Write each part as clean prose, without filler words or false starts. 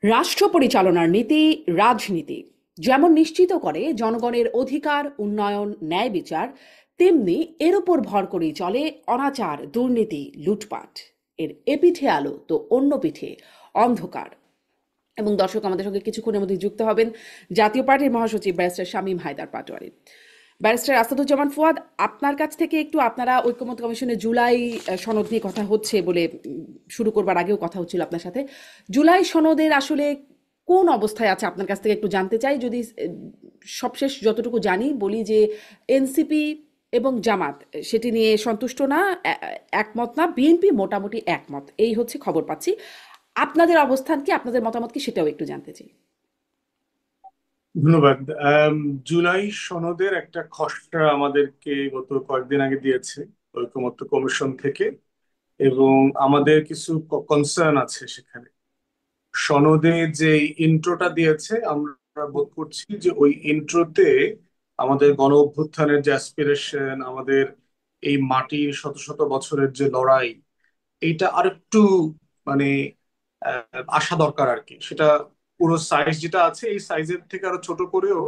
রাষ্ট্র পরিচালনার নীতি রাজনীতি যেমন নিশ্চিত করে জনগণের অধিকার উন্নয়ন ন্যায় বিচার, তেমনি এর উপর ভর করেই চলে অনাচার দুর্নীতি লুটপাট। এর এপিঠে আলো তো অন্য পিঠে অন্ধকার। এবং দর্শক, আমাদের সঙ্গে কিছুক্ষণের মধ্যে যুক্ত হবেন জাতীয় পার্টির মহাসচিব ব্যারিস্টার শামীম হায়দার পাটোয়ারি। ব্যারিস্টার আসাদুজ্জামান ফুয়াদ, আপনার কাছ থেকে একটু, আপনারা ঐকমত্য কমিশনের জুলাই সনদ নিয়ে কথা হচ্ছে বলে শুরু করবার আগেও কথা হচ্ছিল আপনার সাথে। জুলাই সনদের আসলে কোন অবস্থায় আছে আপনার কাছ থেকে একটু জানতে চাই। যদি সবশেষ যতটুকু জানি বলি যে এনসিপি এবং জামাত সেটি নিয়ে সন্তুষ্ট না, একমত না, বিএনপি মোটামুটি একমত, এই হচ্ছে খবর পাচ্ছি। আপনাদের অবস্থান কি, আপনাদের মতামত কি, সেটাও একটু জানতে চাই। ধন্যবাদ। জুলাই সনদের একটা খসড়া আমাদেরকে গত কয়েকদিন আগে দিয়েছে ঐকমত্য কমিশন থেকে, এবং আমাদের কিছু কনসার্ন আছে সেখানে। সনদে যে ইন্ট্রোটা দিয়েছে, আমরা বোধ করছি যে ওই ইন্ট্রোতে আমাদের গণ অভ্যুত্থানের যে অ্যাসপিরেশন, আমাদের এই মাটির শত শত বছরের যে লড়াই, এইটা আরেকটু মানে আসা দরকার আর কি। সেটা পুরো সাইজ যেটা আছে এই সাইজের থেকে আরো ছোট করেও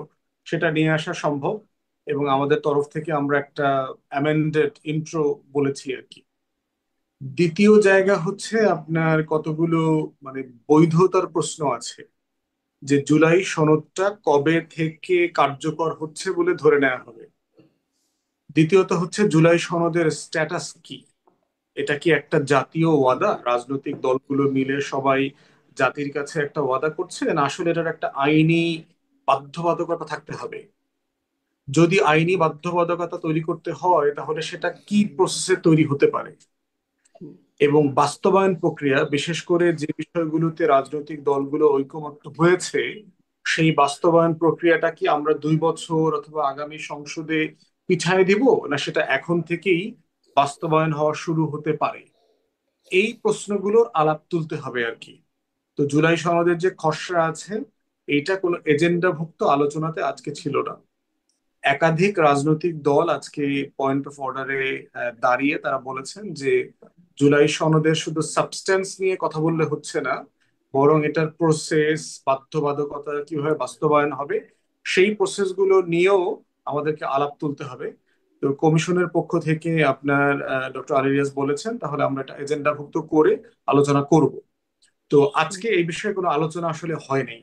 সেটা নিয়ে আসা সম্ভব, এবং আমাদের তরফ থেকে আমরা একটা অ্যামেন্ডেড ইন্ট্রো বলেছি আর কি। দ্বিতীয় জায়গা হচ্ছে আপনার কতগুলো বৈধতার প্রশ্ন আছে, যে জুলাই সনদটা কবে থেকে কার্যকর হচ্ছে বলে ধরে নেওয়া হবে। দ্বিতীয়ত হচ্ছে জুলাই সনদের স্ট্যাটাস কি। এটা কি একটা জাতীয় ওয়াদা, রাজনৈতিক দলগুলো মিলে সবাই জাতির কাছে একটা ওয়াদা করছে, না আসলে এটার একটা আইনি বাধ্যবাধকতা থাকতে হবে? যদি আইনি বাধ্যবাধকতা তৈরি করতে হয় তাহলে সেটা কি প্রসেসে তৈরি হতে পারে, এবং বাস্তবায়ন প্রক্রিয়া, বিশেষ করে যে বিষয়গুলোতে রাজনৈতিক দলগুলো ঐকমত্য হয়েছে, সেই বাস্তবায়ন প্রক্রিয়াটা কি আমরা 2 বছর অথবা আগামী সংসদে পিছায় দিব, না সেটা এখন থেকেই বাস্তবায়ন হওয়া শুরু হতে পারে? এই প্রশ্নগুলোর আলাপ তুলতে হবে আর কি। তো জুলাই সনদের যে খসড়া আছে, এইটা কোনো এজেন্ডাভুক্ত আলোচনাতে আজকে ছিল না। একাধিক রাজনৈতিক দল আজকে পয়েন্ট অফ অর্ডারে দাঁড়িয়ে তারা বলেছেন যে জুলাই সনদের শুধু সাবস্টেন্স নিয়ে কথা বললে হচ্ছে না, বরং এটার প্রসেস, বাধ্যবাধকতা কিভাবে বাস্তবায়ন হবে, সেই প্রসেসগুলো নিয়েও আমাদেরকে আলাপ তুলতে হবে। তো কমিশনের পক্ষ থেকে আপনার ডক্টর আলী রিয়াজ বলেছেন তাহলে আমরা এটা এজেন্ডাভুক্ত করে আলোচনা করব। তো আজকে এই বিষয়ে কোনো আলোচনা আসলে হয় নাই।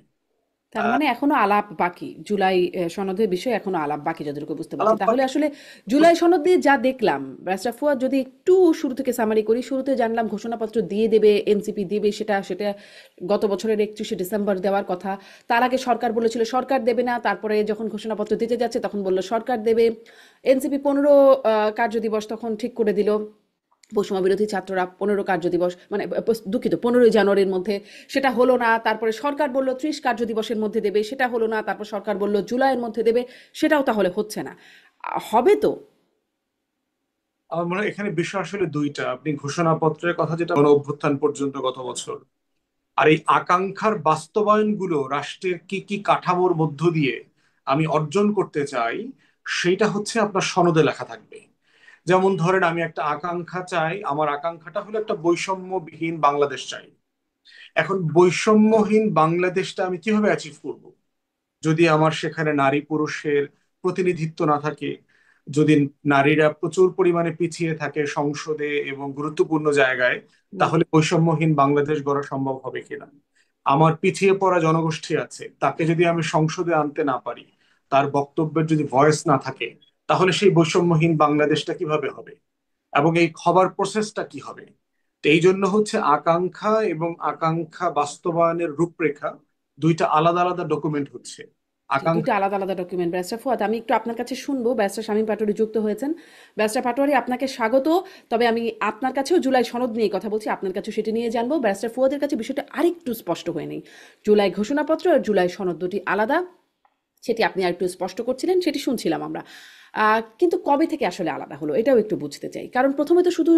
তার আহ, মানে এখনো আলাপ বাকি, জুলাই সনদের বিষয়ে এখনো আলাপ বাকি যতটুকু বুঝতে পারছি। আলাপ তাহলে বাকি। আসলে জুলাই সনদ দিয়ে যা দেখলাম, ব্যারিস্টার ফুয়াদ, যদি একটু শুরু থেকে সামারি করি। শুরুতে জানলাম ঘোষণাপত্র দিয়ে দেবে, এনসিপি দেবে, সেটা সেটা গত বছরের 31শে ডিসেম্বর দেওয়ার কথা। তার আগে সরকার বলেছিল সরকার দেবে না, তারপরে যখন ঘোষণাপত্র দিতে যাচ্ছে তখন বললো সরকার দেবে। এনসিপি 15 কার্যদিবস তখন ঠিক করে দিল, বৈষম্য বিরোধী ছাত্ররা 15 কার্যদিবস, মানে দুঃখিত, 15ই জানুয়ারির মধ্যে। সেটা হলো না। তারপরে সরকার বলল 30 কার্যদিবসের মধ্যে দেবে, সেটা হলো না। তারপর সরকার বলল জুলাইয়ের মধ্যে দেবে, সেটাও তাহলে হচ্ছে না। হবে তো? আমার মনে হয় এখানে বিষয় আসলে দুইটা। আপনি ঘোষণাপত্রের কথা, যেটা গণ অভ্যুত্থান পর্যন্ত গত বছর, আর এই আকাঙ্ক্ষার বাস্তবায়নগুলো রাষ্ট্রের কি কি কাঠামোর মধ্য দিয়ে আমি অর্জন করতে চাই, সেটা হচ্ছে আপনার সনদে লেখা থাকবে। যেমন ধরেন, আমি একটা আকাঙ্ক্ষা চাই, আমার আকাঙ্ক্ষাটা হলো একটা বৈষম্যবিহীন বাংলাদেশ চাই। এখন বৈষম্যহীন বাংলাদেশটা আমি কিভাবে অ্যাচিভ করব যদি আমার সেখানে নারী পুরুষের প্রতিনিধিত্ব না থাকে, যদি নারীরা প্রচুর পরিমাণে পিছিয়ে থাকে সংসদে এবং গুরুত্বপূর্ণ জায়গায়, হুম। তাহলে বৈষম্যহীন বাংলাদেশ গড়া সম্ভব হবে কিনা? আমার পিছিয়ে পড়া জনগোষ্ঠী আছে, তাকে যদি আমি সংসদে আনতে না পারি, তার বক্তব্যের যদি ভয়েস না থাকে, তাহলে সেই বৈষম্যহীন বাংলাদেশটা কিভাবে হবে, এবং এই হবার প্রসেসটা কি হবে? তো এই জন্য হচ্ছে আকাঙ্ক্ষা এবং আকাঙ্ক্ষা বাস্তবায়নের রূপরেখা দুইটা আলাদা আলাদা ডকুমেন্ট হচ্ছে। জি, দুইটা আকাঙ্ক্ষা। আলাদা আলাদা ডকুমেন্ট। ব্যারিস্টার ফুয়াদ, আমি একটু আপনার কাছে শুনবো। ব্যারিস্টার শামীম পাটোয়ারি যুক্ত হয়েছেন। ব্যারিস্টার পাটোয়ারি, আপনাকে স্বাগত। তবে আমি আপনার কাছেও জুলাই সনদ নিয়ে কথা বলছি, আপনার কাছেও সেটি নিয়ে জানবো। ব্যারিস্টার ফুয়াদের কাছে বিষয়টা আরেকটু স্পষ্ট হয়ে নেই। জুলাই ঘোষণাপত্র আর জুলাই সনদ দুটি আলাদা, সেটি আপনি আরেকটু স্পষ্ট করছিলেন, সেটি শুনছিলাম আমরা। কিন্তু কবে থেকে আসলে আলাদা হলো এটাও একটু বুঝতে চাই। কারণ প্রথমে তো শুধু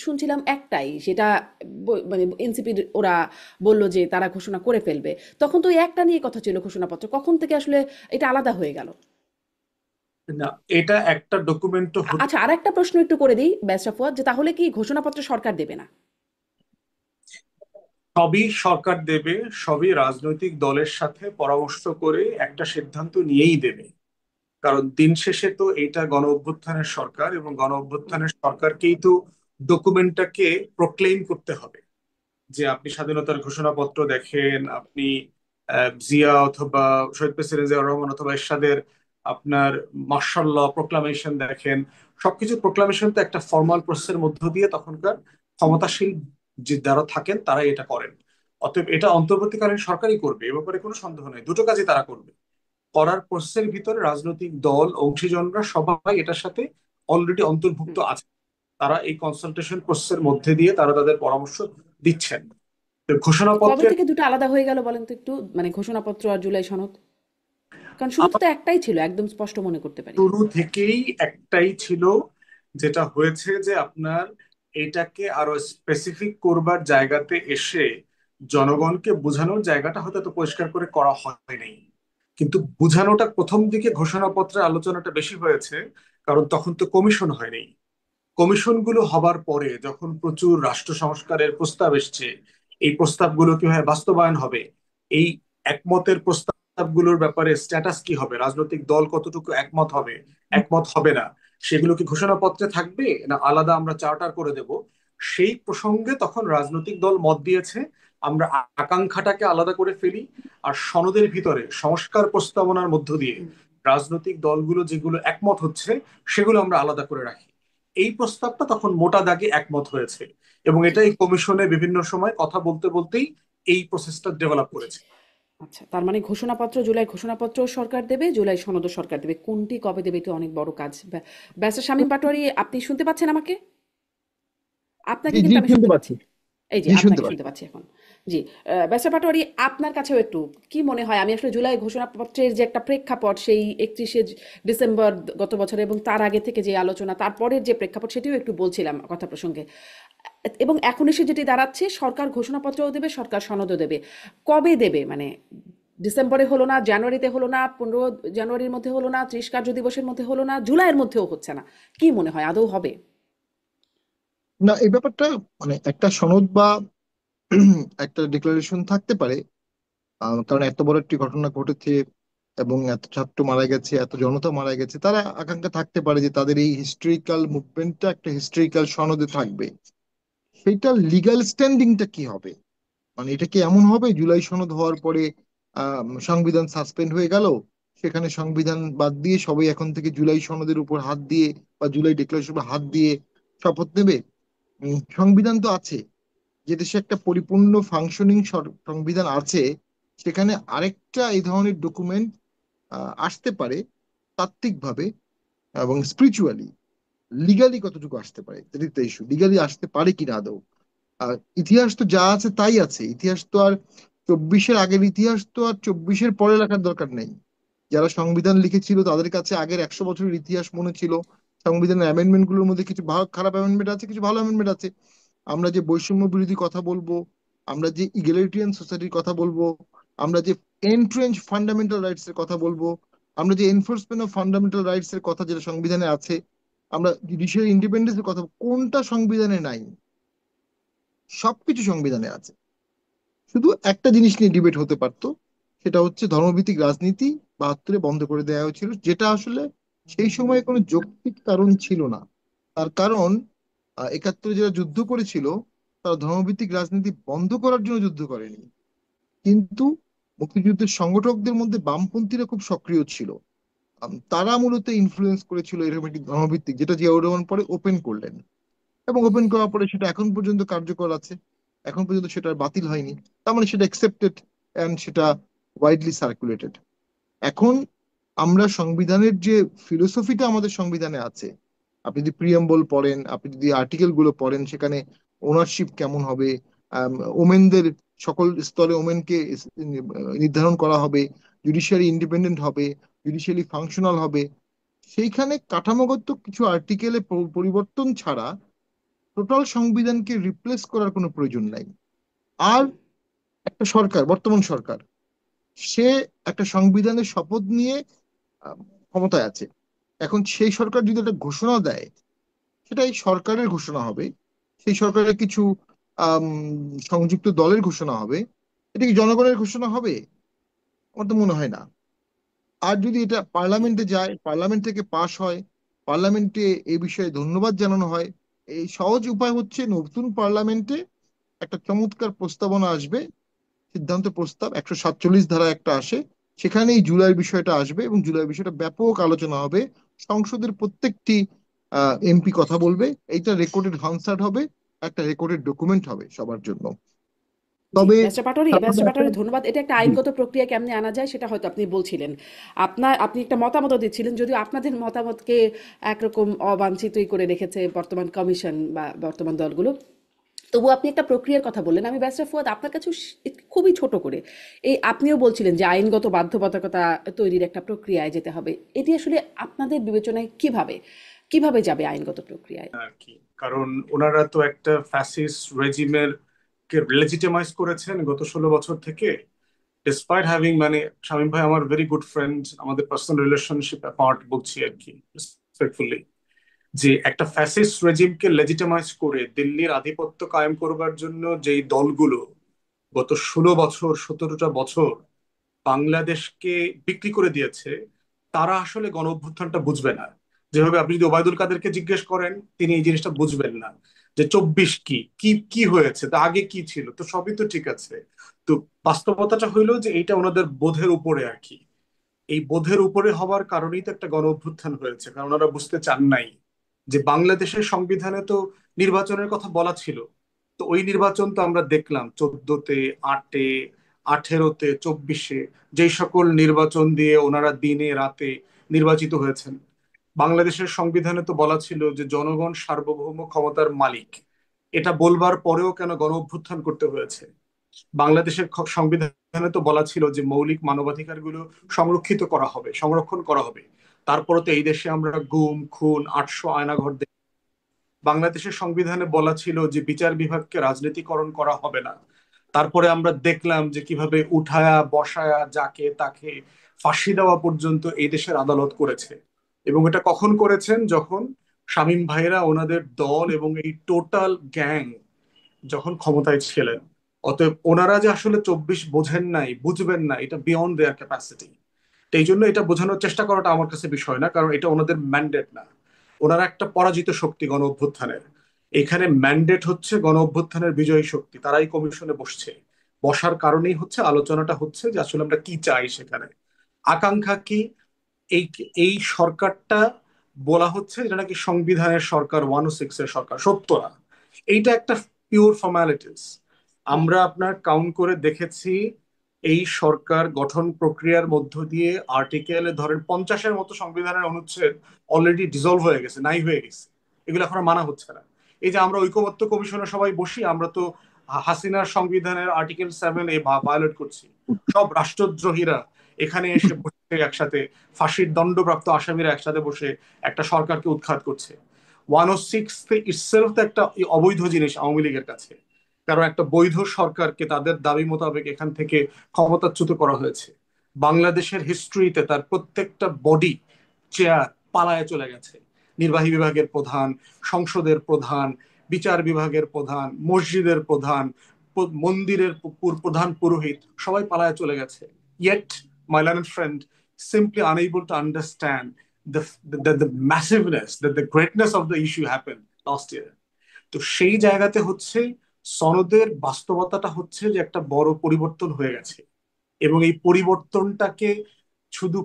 শুনছিলাম একটাই, সেটা মানে এনসিপির ওরা বলল যে তারা ঘোষণা করে ফেলবে। তখন তো ওই একটা নিয়ে কথা ছিল ঘোষণাপত্র, কখন থেকে আসলে এটা আলাদা হয়ে গেল? না, এটা একটা ডকুমেন্ট তো হতে। আচ্ছা, আরেকটা প্রশ্ন একটু করে দিই ব্যারিস্টার ফুয়াদ, যে তাহলে কি ঘোষণাপত্র সরকার দেবে না? সবই সরকার দেবে, সবই রাজনৈতিক দলের সাথে পরামর্শ করে একটা সিদ্ধান্ত নিয়েই দেবে। কারণ দিন শেষে তো এটা গণ অভ্যুত্থানের সরকার, এবং গণ অভ্যুত্থানের সরকারকেই তো ডকুমেন্টটাকে প্রক্লেইম করতে হবে। যে আপনি স্বাধীনতার ঘোষণাপত্র দেখেন, আপনি জিয়া অথবা শহীদ প্রেসিডেন্ট জিয়াউর রহমান অথবা এরশাদের আপনার মার্শাল ল প্রোক্লামেশন দেখেন, সবকিছু প্রোক্লামেশন তো একটা ফর্মাল প্রসেসের মধ্য দিয়ে তখনকার ক্ষমতাশীল যে যারা থাকেন তারাই এটা করেন। অতএব এটা অন্তর্বর্তীকালীন সরকারই করবে, এ ব্যাপারে কোনো সন্দেহ নেই, দুটো কাজই তারা করবে। করার প্রসেসের ভিতরে রাজনৈতিক দল অংশীজনরা সবাই এটার সাথে অলরেডি অন্তর্ভুক্ত হুম। আছে। তারা এই কনসালটেশন প্রসেসের মধ্যে দিয়ে তারা তাদের পরামর্শ দিচ্ছেন। তো কবে ঘোষণাপত্রের থেকে দুটো আলাদা হয়ে গেল বলেন তো একটু, মানে ঘোষণাপত্র আর জুলাই সনদ? কারণ শুরুতে আমার তো একটাই ছিল, একদম স্পষ্ট মনে করতে পারি। শুরু থেকেই একটাই ছিল। যেটা হয়েছে যে আপনার এটাকে আরো স্পেসিফিক করবার জায়গাতে এসে জনগণকে বোঝানোর জায়গাটা হয়তো এত পরিষ্কার করে করা হয়নি। কিন্তু বোঝানোটা প্রথম দিকে ঘোষণাপত্রে আলোচনাটা বেশি হয়েছে, কারণ তখন তো কমিশন হয়নি। কমিশনগুলো হবার পরে যখন প্রচুর রাষ্ট্র সংস্কারের প্রস্তাব এসছে, এই প্রস্তাবগুলো কিভাবে বাস্তবায়ন হবে, এই একমতের প্রস্তাবগুলোর ব্যাপারে স্ট্যাটাস কি হবে, রাজনৈতিক দল কতটুকু একমত হবে, একমত হবে না, সেগুলো কি ঘোষণাপত্রে থাকবে না আলাদা আমরা চার্টার করে দেব, সেই প্রসঙ্গে তখন রাজনৈতিক দল মত দিয়েছে আমরা আকাঙ্ক্ষাটাকে আলাদা করে ফেলি, আর সনদের ভিতরে সংস্কার প্রস্তাবনার মধ্য দিয়ে হুম। রাজনৈতিক দলগুলো যেগুলো একমত হচ্ছে সেগুলো আমরা আলাদা করে রাখি। এই প্রস্তাবটা তখন মোটা দাগে একমত হয়েছে, এবং জি, এটাই কমিশনে বিভিন্ন সময় কথা বলতে বলতেই এই প্রসেসটা ডেভেলপ জি। করেছে। আচ্ছা, তার মানে ঘোষণাপত্র, জুলাই ঘোষণাপত্র সরকার দেবে, জুলাই সনদও সরকার দেবে। কোনটি কবে দেবে এটা অনেক বড় কাজ। ব্যারিস্টার শামীম পাটোয়ারি, আপনি শুনতে পাচ্ছেন আমাকে? জি আপনাকে জি কিন্তু আমি শুনতে শুনতে পাচ্ছি। পাচ্ছি। এই যে জি শুনতে আপনাকে শুনতে পাচ্ছি। পাচ্ছি এখন। জি, ব্যারিস্টার পাটোয়ারি, আপনার কাছেও একটু কি মনে হয়? আমি আসলে জুলাই ঘোষণাপত্রের যে একটা প্রেক্ষাপট, সেই 31শে ডিসেম্বর গত বছর এবং তার আগে থেকে যে আলোচনা, তারপরের যে প্রেক্ষাপট সেটিও একটু বলছিলাম কথা প্রসঙ্গে। এবং এখন এসে যেটি দাঁড়াচ্ছে, সরকার ঘোষণাপত্রও দেবে, সরকার সনদও দেবে। কবে দেবে? মানে ডিসেম্বরে হলো না, জানুয়ারিতে হলো না, 15 জানুয়ারির মধ্যে হলো না, 30 কার্য দিবসের মধ্যে হলো না, জুলাইয়ের মধ্যেও হচ্ছে না। কি মনে হয় আদৌ হবে? না, এই ব্যাপারটা মানে একটা সনদ বা একটা ডিক্লারেশন থাকতে পারে। কারণ এত বড় একটি ঘটনা ঘটেছে এবং এত ছাত্র মারা গেছে, এত জনতা মারা গেছে, তারা আকাঙ্ক্ষা থাকতে পারে যে তাদের এই হিস্ট্রিক্যাল মুভমেন্টটা একটা হিস্ট্রিক্যাল সনদে থাকবে। সেইটার লিগ্যাল স্ট্যান্ডিংটা কি হবে? মানে এটা কি এমন হবে জুলাই সনদ হওয়ার পরে সংবিধান সাসপেন্ড হয়ে গেল, সেখানে সংবিধান বাদ দিয়ে সবাই এখন থেকে জুলাই সনদের উপর হাত দিয়ে বা জুলাই ডিক্লারেশন উপর হাত দিয়ে শপথ নেবে? সংবিধান তো আছে, যে দেশে একটা পরিপূর্ণ ফাংশনিং সংবিধান আছে, সেখানে আরেকটা এই ধরনের ডকুমেন্ট আসতে পারে তাত্ত্বিকভাবে এবং স্পিরিচুয়ালি। লিগালি কতটুকু আসতে পারে, দ্যাট ইজ ইস্যু। লিগালি আসতে পারে কিনা আদৌ? আর ইতিহাস তো যা আছে তাই আছে। ইতিহাস তো আর 24-এর আগের ইতিহাস তো আর 24-এর পরে লেখার দরকার নেই। যারা সংবিধান লিখেছিল তাদের কাছে আগের 100 বছরের ইতিহাস মনে ছিল। সংবিধানের অ্যামেন্ডমেন্ট গুলোর মধ্যে কিছু ভালো খারাপ অ্যামেন্ডমেন্ট আছে, কিছু ভালো অ্যামেন্ডমেন্ট আছে। আমরা যে বৈষম্য বিরোধী কথা বলবো, আমরা যে ইগালিটেরিয়ান সোসাইটির কথা বলবো, আমরা যে এন্ট্রেঞ্চ ফান্ডামেন্টাল রাইটস এর কথা বলবো, আমরা যে এনফোর্সমেন্ট অফ ফান্ডামেন্টাল রাইটস এর কথা যেটা সংবিধানে আছে, আমরা জুডিশিয়ারি ইন্ডিপেন্ডেন্স এর কথা, কোনটা সংবিধানে নাই? সবকিছু সংবিধানে আছে। শুধু একটা জিনিস নিয়ে ডিবেট হতে পারতো, সেটা হচ্ছে ধর্মভিত্তিক রাজনীতি 72-এ বন্ধ করে দেওয়া হয়েছিল, যেটা আসলে সেই সময় কোনো যৌক্তিক কারণ ছিল না। তার কারণ 71-এ যারা যুদ্ধ করেছিল তারা ধর্মভিত্তিক রাজনীতি বন্ধ করার জন্য যুদ্ধ করেনি, কিন্তু মুক্তিযুদ্ধের সংগঠকদের মধ্যে বামপন্থীরা খুব সক্রিয় ছিল। তারা মূলত ইনফ্লুয়েন্স করেছিল এরকম একটি ধর্মভিত্তিক, যেটা জিয়াউর রহমান পরে ওপেন করলেন। এবং ওপেন করার পরে সেটা এখন পর্যন্ত কার্যকর আছে, এখন পর্যন্ত সেটা আর বাতিল হয়নি। তার মানে সেটা অ্যাকসেপ্টেড অ্যান্ড সেটা ওয়াইডলি সার্কুলেটেড। এখন আমরা সংবিধানের যে ফিলোসফিটা আমাদের সংবিধানে আছে, আপনি যদি প্রিয়াম্বল পড়েন, আপনি যদি আর্টিকেল গুলো পড়েন, সেখানে ওনারশিপ কেমন হবে, ওমেনদের সকল স্তরে ওমেনকে নির্ধারণ করা হবে, জুডিশিয়ারি ইন্ডিপেন্ডেন্ট হবে, জুডিশিয়ারি ফাংশনাল হবে, সেইখানে কাঠামোগত কিছু আর্টিকেলে পরিবর্তন ছাড়া টোটাল সংবিধানকে রিপ্লেস করার কোনো প্রয়োজন নাই। আর একটা সরকার, বর্তমান সরকার, সে একটা সংবিধানের শপথ নিয়ে আহ, ক্ষমতায় আছে। এখন সেই সরকার যদি একটা ঘোষণা দেয়, সেটা এই সরকারের ঘোষণা হবে। সেই সরকারের কিছু আম, সংযুক্ত দলের ঘোষণা হবে, এটা কি জনগণের ঘোষণা হবে? আমার তো মনে হয় না। আর যদি এটা পার্লামেন্টে যায়, পার্লামেন্ট থেকে পাশ হয়, পার্লামেন্টে এই বিষয়ে ধন্যবাদ জানানো হয়, এই সহজ উপায় হচ্ছে নতুন পার্লামেন্টে একটা চমৎকার প্রস্তাবনা আসবে, সিদ্ধান্ত প্রস্তাব 147 ধারা একটা আসে, সেখানে এই জুলাইয়ের বিষয়টা আসবে এবং জুলাইয়ের বিষয়টা ব্যাপক আলোচনা হবে। সংসদের প্রত্যেকটি এমপি কথা বলবে, এইটা রেকর্ডেড হান্সার্ড হবে, একটা রেকর্ডেড ডকুমেন্ট হবে সবার জন্য। জি, তবে তার মধ্যে ব্যারিস্টার একটা, পাটোয়ারি ধন্যবাদ। এটা একটা জি, আইনগত প্রক্রিয়া কেমনে আনা যায় সেটা হয়তো আপনি বলছিলেন। আপনি একটা মতামতও দিচ্ছিলেন, যদিও আপনাদের মতামতকে একরকম অবাঞ্ছিতই করে রেখেছে বর্তমান কমিশন বা বর্তমান দলগুলো। তবুও আপনি একটা প্রক্রিয়ার কথা বললেন। আমি ব্যারিস্টার ফুয়াদ আপনার কাছে খুবই ছোট করে, এই আপনিও বলছিলেন যে আইনগত বাধ্যবাধকতা তৈরির একটা প্রক্রিয়ায় যেতে হবে। এটি আসলে আপনাদের বিবেচনায় কিভাবে যাবে আইনগত প্রক্রিয়ায়? আর কি, কারণ ওনারা তো একটা ফ্যাসিস্ট রেজিমের কে লেজিটিমাইজ করেছেন গত 16 বছর থেকে। ডিসপাইট হ্যাভিং, মানে শামীম ভাই আমার ভেরি গুড ফ্রেন্ড, আমাদের পার্সোনাল রিলেশনশিপ অ্যাপার্ট বলছি আর কি, রেসপেক্টফুলি, যে একটা ফ্যাসিস্ট রেজিমকে লেজিটিমাইজ করে দিল্লির আধিপত্য কায়েম করবার জন্য যেই দলগুলো গত 16 বছর 17টা বছর বাংলাদেশকে বিক্রি করে দিয়েছে, তারা আসলে গণ অভ্যুত্থানটা বুঝবে না। যেভাবে আপনি যদি ওবায়দুল কাদেরকে জিজ্ঞেস করেন, তিনি এই জিনিসটা বুঝবেন না যে 24 কি কি কি হয়েছে, তা আগে কি ছিল, তো সবই তো ঠিক আছে। তো বাস্তবতাটা হইলো যে এইটা ওনাদের বোধের উপরে আর কি। এই বোধের উপরে হওয়ার কারণেই তো একটা গণ অভ্যুত্থান হয়েছে, কারণ ওনারা বুঝতে চান নাই যে বাংলাদেশের সংবিধানে তো নির্বাচনের কথা বলা ছিল। তো ওই নির্বাচন তো আমরা দেখলাম 14-তে, 8-এ, 18-তে, 24-এ, যেই সকল নির্বাচন দিয়ে ওনারা দিনে রাতে নির্বাচিত হয়েছেন। বাংলাদেশের সংবিধানে তো বলা ছিল যে জনগণ সার্বভৌম ক্ষমতার মালিক। এটা বলবার পরেও কেন গণ অভ্যুত্থান করতে হয়েছে? বাংলাদেশের সংবিধানে তো বলা ছিল যে মৌলিক মানবাধিকারগুলো সংরক্ষিত করা হবে, সংরক্ষণ করা হবে। তারপরে তো এই দেশে আমরা গুম খুন 800 আয়নাঘর দেখি। বাংলাদেশের সংবিধানে বলা ছিল যে বিচার বিভাগকে রাজনীতিকরণ করা হবে না। তারপরে আমরা দেখলাম যে কিভাবে উঠায়া বসায়া যাকে তাকে ফাঁসি দেওয়া পর্যন্ত এই দেশের আদালত করেছে। এবং এটা কখন করেছেন? যখন শামীম ভাইরা, ওনাদের দল এবং এই টোটাল গ্যাং যখন ক্ষমতায় ছিলেন। অতএব ওনারা যে আসলে 24 বোঝেন নাই, বুঝবেন না, এটা বিয়ন্ড দেয়ার ক্যাপাসিটি। তো এই জন্য এটা বোঝানোর চেষ্টা করাটা আমার কাছে বিষয় না, কারণ এটা ওনাদের ম্যান্ডেট না। ওনারা একটা পরাজিত শক্তি গণ অভ্যুত্থানের। এখানে ম্যান্ডেট হচ্ছে গণ অভ্যুত্থানের বিজয়ী শক্তি, তারাই কমিশনে বসছে। বসার কারণেই হচ্ছে আলোচনাটা হচ্ছে যে আসলে আমরা কি চাই সেখানে, আকাঙ্ক্ষা কি। এই এই সরকারটা বলা হচ্ছে যেটা নাকি সংবিধানের সরকার, 106 এর সরকার, সত্য না। এইটা একটা পিওর ফর্মালিটিস। আমরা আপনার কাউন্ট করে দেখেছি, এই সরকার গঠন প্রক্রিয়ার মধ্য দিয়ে আর্টিকেলে ধরেন 50-এর মতো সংবিধানের অনুচ্ছেদ অলরেডি ডিজলভ হয়ে গেছে, নাই হয়ে গেছে। এগুলো এখন আর মানা হচ্ছে না। এই যে আমরা ঐকমত্য কমিশনে সবাই বসি, আমরা তো হাসিনার সংবিধানের আর্টিকেল 7 ভায়োলেট করছি। সব রাষ্ট্রদ্রোহীরা এখানে এসে বসে একসাথে, ফাঁসির দণ্ডপ্রাপ্ত আসামিরা একসাথে বসে একটা সরকারকে উৎখাত করছে। 106 ইটসেলফ তো একটা অবৈধ জিনিস আওয়ামী লীগের কাছে, কারণ একটা বৈধ সরকারকে তাদের দাবি মোতাবেক এখান থেকে ক্ষমতাচ্যুত করা হয়েছে। বাংলাদেশের হিস্ট্রিতে তার প্রত্যেকটা বডি, চেয়ার পালায়ে চলে গেছে। নির্বাহী বিভাগের প্রধান, সংসদের প্রধান, বিচার বিভাগের প্রধান, মসজিদের প্রধান, মন্দিরের প্রধান পুরোহিত, সবাই পালায়ে চলে গেছে। Yet my learned friend simply unable to understand the massiveness, the greatness of the issue happened last year. তো সেই জায়গাতে হচ্ছে সনদের বাস্তবতাটা হচ্ছে যে একটা বড় পরিবর্তন হয়ে গেছে। এবং এই পরিবর্তনটাকে শুধু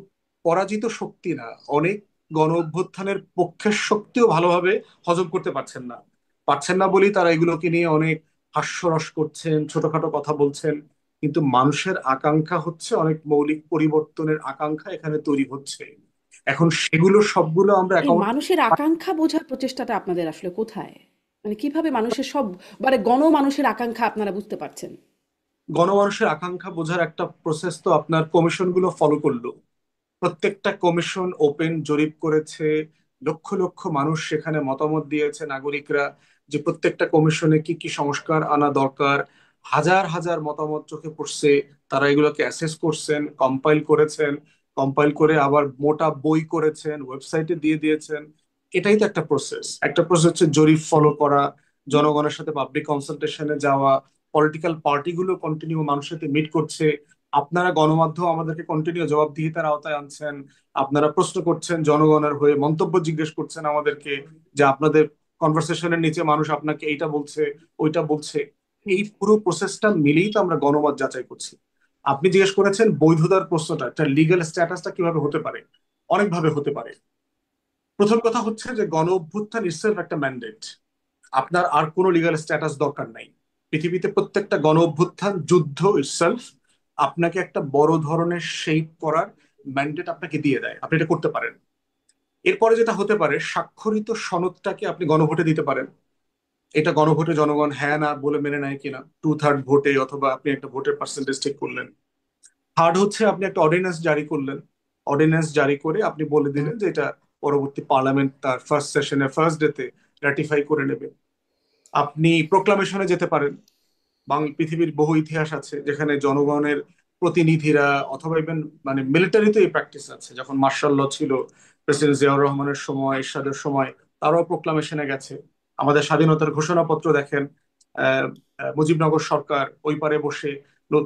পরাজিত শক্তি না, অনেক গণ অভ্যুত্থানের পক্ষের শক্তিও ভালোভাবে হজম করতে পারছেন না বলেই তারা এগুলোকে নিয়ে অনেক হাস্যরস করছেন, ছোটখাটো কথা বলছেন। কিন্তু মানুষের আকাঙ্ক্ষা হচ্ছে, অনেক মৌলিক পরিবর্তনের আকাঙ্ক্ষা এখানে তৈরি হচ্ছে। এখন সেগুলো সবগুলো আমরা এই অ্যাকাউন্ট, মানুষের আকাঙ্ক্ষা বোঝার প্রচেষ্টাটা আপনাদের আসলে কোথায়? মানে কিভাবে মানুষের মানুষের আকাঙ্ক্ষা আপনারা বুঝতে পারছেন? গণমানুষের আকাঙ্ক্ষা বোঝার একটা প্রসেস তো আপনার কমিশন গুলো ফলো করলো। প্রত্যেকটা কমিশন ওপেন জরিপ করেছে, লক্ষ লক্ষ মানুষ সেখানে মতামত দিয়েছে, নাগরিকরা, যে প্রত্যেকটা কমিশনে কি কি সংস্কার আনা দরকার। হাজার হাজার মতামত চোখে পড়ছে। তারা এগুলোকে অ্যাসেস করছেন, কম্পাইল করেছেন, কম্পাইল করে আবার মোটা বই করেছেন, ওয়েবসাইটে দিয়ে দিয়েছেন। এটাই তো একটা প্রসেস। একটা প্রসেস হচ্ছে জরিপ ফলো করা, জনগণের সাথে পাবলিক কনসালটেশনে যাওয়া, পলিটিক্যাল পার্টিগুলো কন্টিনিউ মানুষের সাথে মিট করছে, আপনারা গণমাধ্যম আমাদেরকে কন্টিনিউ জবাবদিহিতার আওতায় আনছেন, আপনারা প্রশ্ন করছেন জনগণের হয়ে, মন্তব্য জিজ্ঞেস করছেন আমাদেরকে, যে আপনাদের কনভারসেশনের নিচে মানুষ আপনাকে এইটা বলছে ওইটা বলছে। এই পুরো প্রসেসটা মিলেই তো আমরা গণমত যাচাই করছি। আপনি জিজ্ঞেস করেছেন বৈধতার প্রশ্নটা, একটা লিগ্যাল স্ট্যাটাসটা কিভাবে হতে পারে। অনেকভাবে হতে পারে। প্রথম কথা হচ্ছে যে গণ অভ্যুত্থান ইটসেলফ একটা ম্যান্ডেট। আপনার আর কোনো লিগ্যাল স্ট্যাটাস দরকার নাই। পৃথিবীতে প্রত্যেকটা গণ অভ্যুত্থান যুদ্ধ ইটসেলফ আপনাকে একটা বড় ধরনের শেপ করার ম্যান্ডেট আপনাকে দিয়ে দেয়, আপনি এটা করতে পারেন। এরপরে যেটা হতে পারে, স্বাক্ষরিত সনদটাকে আপনি গণভোটে দিতে পারেন। এটা গণভোটে জনগণ হ্যাঁ না বলে মেনে নেয় কিনা, 2/3 ভোটে, অথবা আপনি একটা ভোটের পার্সেন্টেজ ঠিক করলেন। থার্ড হচ্ছে আপনি একটা অর্ডিন্যান্স জারি করলেন। অর্ডিন্যান্স জারি করে আপনি বলে দিলেন যে এটা পরবর্তী পার্লামেন্ট তার ফার্স্ট সেশনে ফার্স্ট ডেতে রাটিফাই করে নেবে। আপনি প্রোক্লামেশনে যেতে পারেন। পৃথিবীর বহু ইতিহাস আছে যেখানে জনগণের প্রতিনিধিরা, অথবা ইভেন মানে মিলিটারিতে এই প্র্যাকটিস আছে, যখন মার্শাল ল ছিল প্রেসিডেন্ট জিয়াউর রহমানের সময়, এরশাদের সময়, তারাও প্রোক্লামেশনে গেছে। আমাদের স্বাধীনতার ঘোষণাপত্র দেখেন, মুজিবনগর সরকার ওই পারে বসে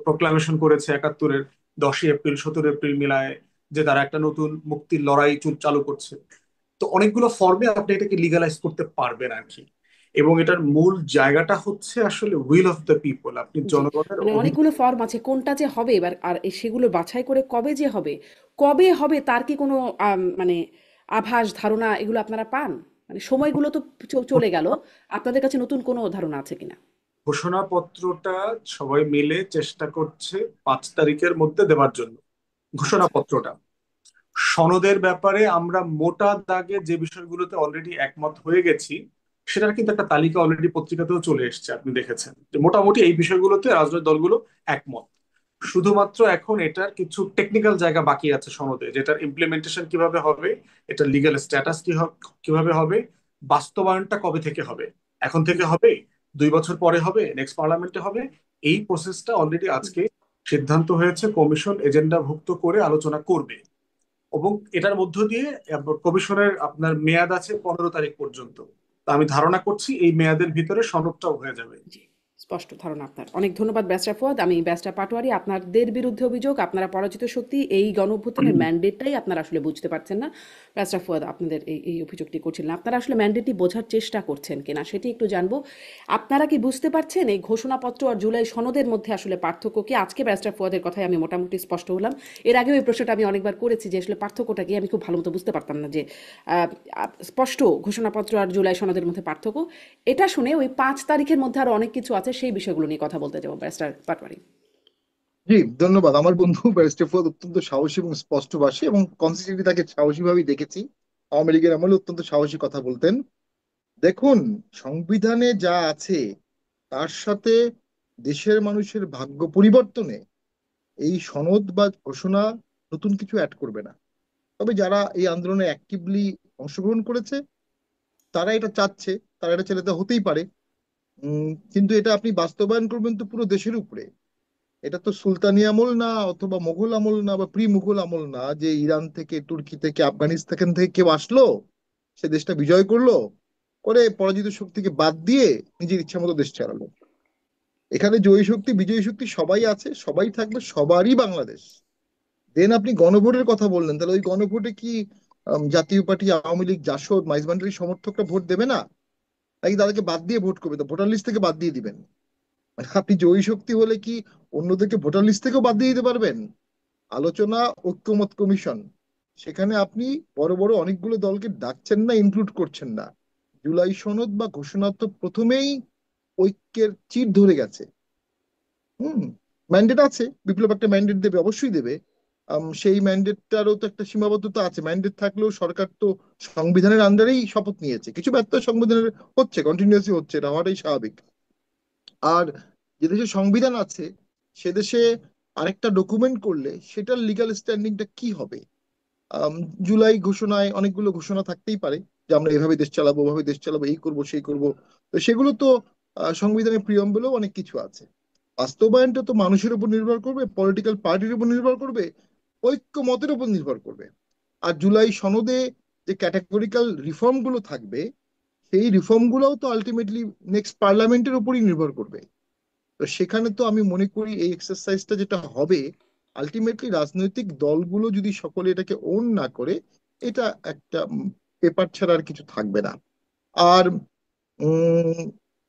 প্রোক্লামেশন করেছে 71-এর 10ই এপ্রিল 17 এপ্রিল মিলায়, যে তারা একটা নতুন মুক্তির লড়াই চালু করছে। তো অনেকগুলো ফর্মে আপনি এটাকে লিগালাইজ করতে পারবেন আর কি। এবং এটার মূল জায়গাটা হচ্ছে আসলে উইল অফ দ্য পিপল, আপনি জি, জনগণের মানে অধিকার। অনেকগুলো ফর্ম আছে, কোনটা যে হবে এবার আর সেগুলো বাছাই করে কবে যে হবে, কবে হবে তার কি কোনো মানে আভাস ধারণা এগুলো আপনারা পান? মানে সময়গুলো তো চলে গেল, আপনাদের কাছে নতুন কোনো ধারণা আছে কিনা? ঘোষণাপত্রটা সবাই মিলে চেষ্টা করছে 5 তারিখের মধ্যে দেওয়ার জন্য। আচ্ছা, ঘোষণাপত্রটা, সনদের ব্যাপারে আমরা মোটা দাগে যে বিষয়গুলোতে অলরেডি একমত হয়ে গেছি, সেটার কিন্তু একটা তালিকা অলরেডি পত্রিকাতেও চলে এসেছে, আপনি দেখেছেন যে মোটামুটি এই বিষয়গুলোতে রাজনৈতিক দলগুলো একমত। শুধুমাত্র এখন এটার কিছু টেকনিক্যাল জায়গা বাকি আছে সনদে, যেটার ইমপ্লিমেন্টেশন কিভাবে হবে, এটা লিগ্যাল স্ট্যাটাস কিভাবে হবে, বাস্তবায়নটা কবে থেকে হবে, এখন থেকে হবে, 2 বছর পরে হবে, নেক্সট পার্লামেন্টে হবে। এই প্রসেসটা অলরেডি আজকে সিদ্ধান্ত হয়েছে, কমিশন এজেন্ডাভুক্ত করে আলোচনা করবে। এবং এটার মধ্য দিয়ে কমিশনের আপনার মেয়াদ আছে 15 তারিখ পর্যন্ত। তা আমি ধারণা করছি এই মেয়াদের ভিতরে সনদটাও হয়ে যাবে। জি, স্পষ্ট ধারণা আপনার। অনেক ধন্যবাদ ব্যারিস্টার ফুয়াদ। আমি ব্যারিস্টার পাটোয়ারি, আপনাদের বিরুদ্ধে অভিযোগ আপনারা পরাজিত শক্তি, এই গণঅভ্যুত্থানের ম্যান্ডেটটাই আপনারা আসলে বুঝতে পারছেন না। ব্যারিস্টার ফুয়াদ আপনাদের এই অভিযোগটি করছিলেন, আপনারা আসলে ম্যান্ডেটটি বোঝার চেষ্টা করছেন কিনা সেটি একটু জানবো। আপনারা কি বুঝতে পারছেন এই ঘোষণাপত্র আর জুলাই সনদের মধ্যে আসলে পার্থক্য কি? আজকে ব্যারিস্টার ফুয়াদের কথায় আমি মোটামুটি স্পষ্ট হলাম। এর আগেও এই প্রশ্নটা আমি অনেকবার করেছি যে আসলে পার্থক্যটা কি, আমি খুব ভালো মতো বুঝতে পারতাম না যে স্পষ্ট ঘোষণাপত্র আর জুলাই সনদের মধ্যে পার্থক্য। এটা শুনে ওই 5 তারিখের মধ্যে আরো অনেক কিছু আছে, সেই বিষয়গুলো নিয়ে কথা বলতে যাবো ব্যারিস্টার পাটোয়ারি। জি, ধন্যবাদ। আমার বন্ধু ব্যারিস্টার ফুয়াদ অত্যন্ত সাহসী এবং স্পষ্টভাষী, এবং কনসিস্টেন্টলি তাকে সাহসী ভাবেই দেখেছি। আওয়ামী লীগের আমলে অত্যন্ত সাহসী কথা বলতেন। দেখুন, সংবিধানে যা আছে তার সাথে দেশের মানুষের ভাগ্য পরিবর্তনে এই সনদ বা ঘোষণা নতুন কিছু অ্যাড করবে না। তবে যারা এই আন্দোলনে অ্যাক্টিভলি অংশগ্রহণ করেছে তারা এটা চাচ্ছে, তারা এটা চাইলে তা হতেই পারে। কিন্তু এটা আপনি বাস্তবায়ন করবেন তো পুরো দেশের উপরে। এটা তো সুলতানি আমল না, অথবা মোগল আমল না, বা প্রি মুঘল আমল না, যে ইরান থেকে, তুর্কি থেকে, আফগানিস্তান থেকে কেউ আসলো, সে দেশটা বিজয় করলো, করে পরাজিত শক্তিকে বাদ দিয়ে নিজের ইচ্ছা মতো দেশ চালালো। এখানে জয়ী শক্তি বিজয়ী শক্তি সবাই আছে, সবাই থাকবে, সবারই বাংলাদেশ। দেন আপনি গণভোটের কথা বললেন, তাহলে ওই গণভোটে কি জাতীয় পার্টি, আওয়ামী লীগ, জাসদ, মাইজবান্ডারির সমর্থকরা ভোট দেবে না? নাকি তাদেরকে বাদ দিয়ে ভোট করবে, তো ভোটার লিস্ট থেকে বাদ দিয়ে দিবেন? মানে আপনি জয়ী শক্তি হলে কি অন্যদেরকে ভোটার লিস্ট থেকেও বাদ দিয়ে দিতে পারবেন? আলোচনা, ঐক্যমত কমিশন, সেখানে আপনি বড় বড় অনেকগুলো দলকে ডাকছেন না, ইনক্লুড করছেন না। জুলাই সনদ বা ঘোষণা তো প্রথমেই ঐক্যের চির ধরে গেছে। হুম, ম্যান্ডেট আছে, বিপ্লব একটা ম্যান্ডেট দেবে, অবশ্যই দেবে। সেই ম্যান্ডেটটারও তো একটা সীমাবদ্ধতা আছে। ম্যান্ডেট থাকলেও সরকার তো সংবিধানের আন্ডারেই শপথ নিয়েছে, কিছু ব্যত্যয় সংবিধানের হচ্ছে, কন্টিনিউয়াসলি হচ্ছে, এটা হওয়াটাই স্বাভাবিক। আর যে দেশে সংবিধান আছে সে দেশে আরেকটা ডকুমেন্ট করলে সেটার লিগাল স্ট্যান্ডিংটা কি হবে? আম, জুলাই ঘোষণায় অনেকগুলো ঘোষণা থাকতেই পারে, যে আমরা এভাবে দেশ চালাবো, ওভাবে দেশ চালাবো, এই করব সেই করব। তো সেগুলো তো সংবিধানের প্রিয়ম্বলেও অনেক কিছু আছে। বাস্তবায়নটা তো মানুষের উপর নির্ভর করবে, পলিটিক্যাল পার্টির উপর নির্ভর করবে, ঐক্যমতের উপর নির্ভর করবে। আর জুলাই সনদে যে ক্যাটাগরিক্যাল রিফর্ম গুলো থাকবে সেই রিফর্ম গুলোও তো আলটিমেটলি নেক্সট পার্লামেন্টের উপরই নির্ভর করবে। তো সেখানে তো আমি মনে করি এই এক্সারসাইজটা যেটা হবে, আলটিমেটলি রাজনৈতিক দলগুলো যদি সকলে এটাকে ওন না করে, এটা একটা পেপার ছাড়া আর কিছু থাকবে না। আর উম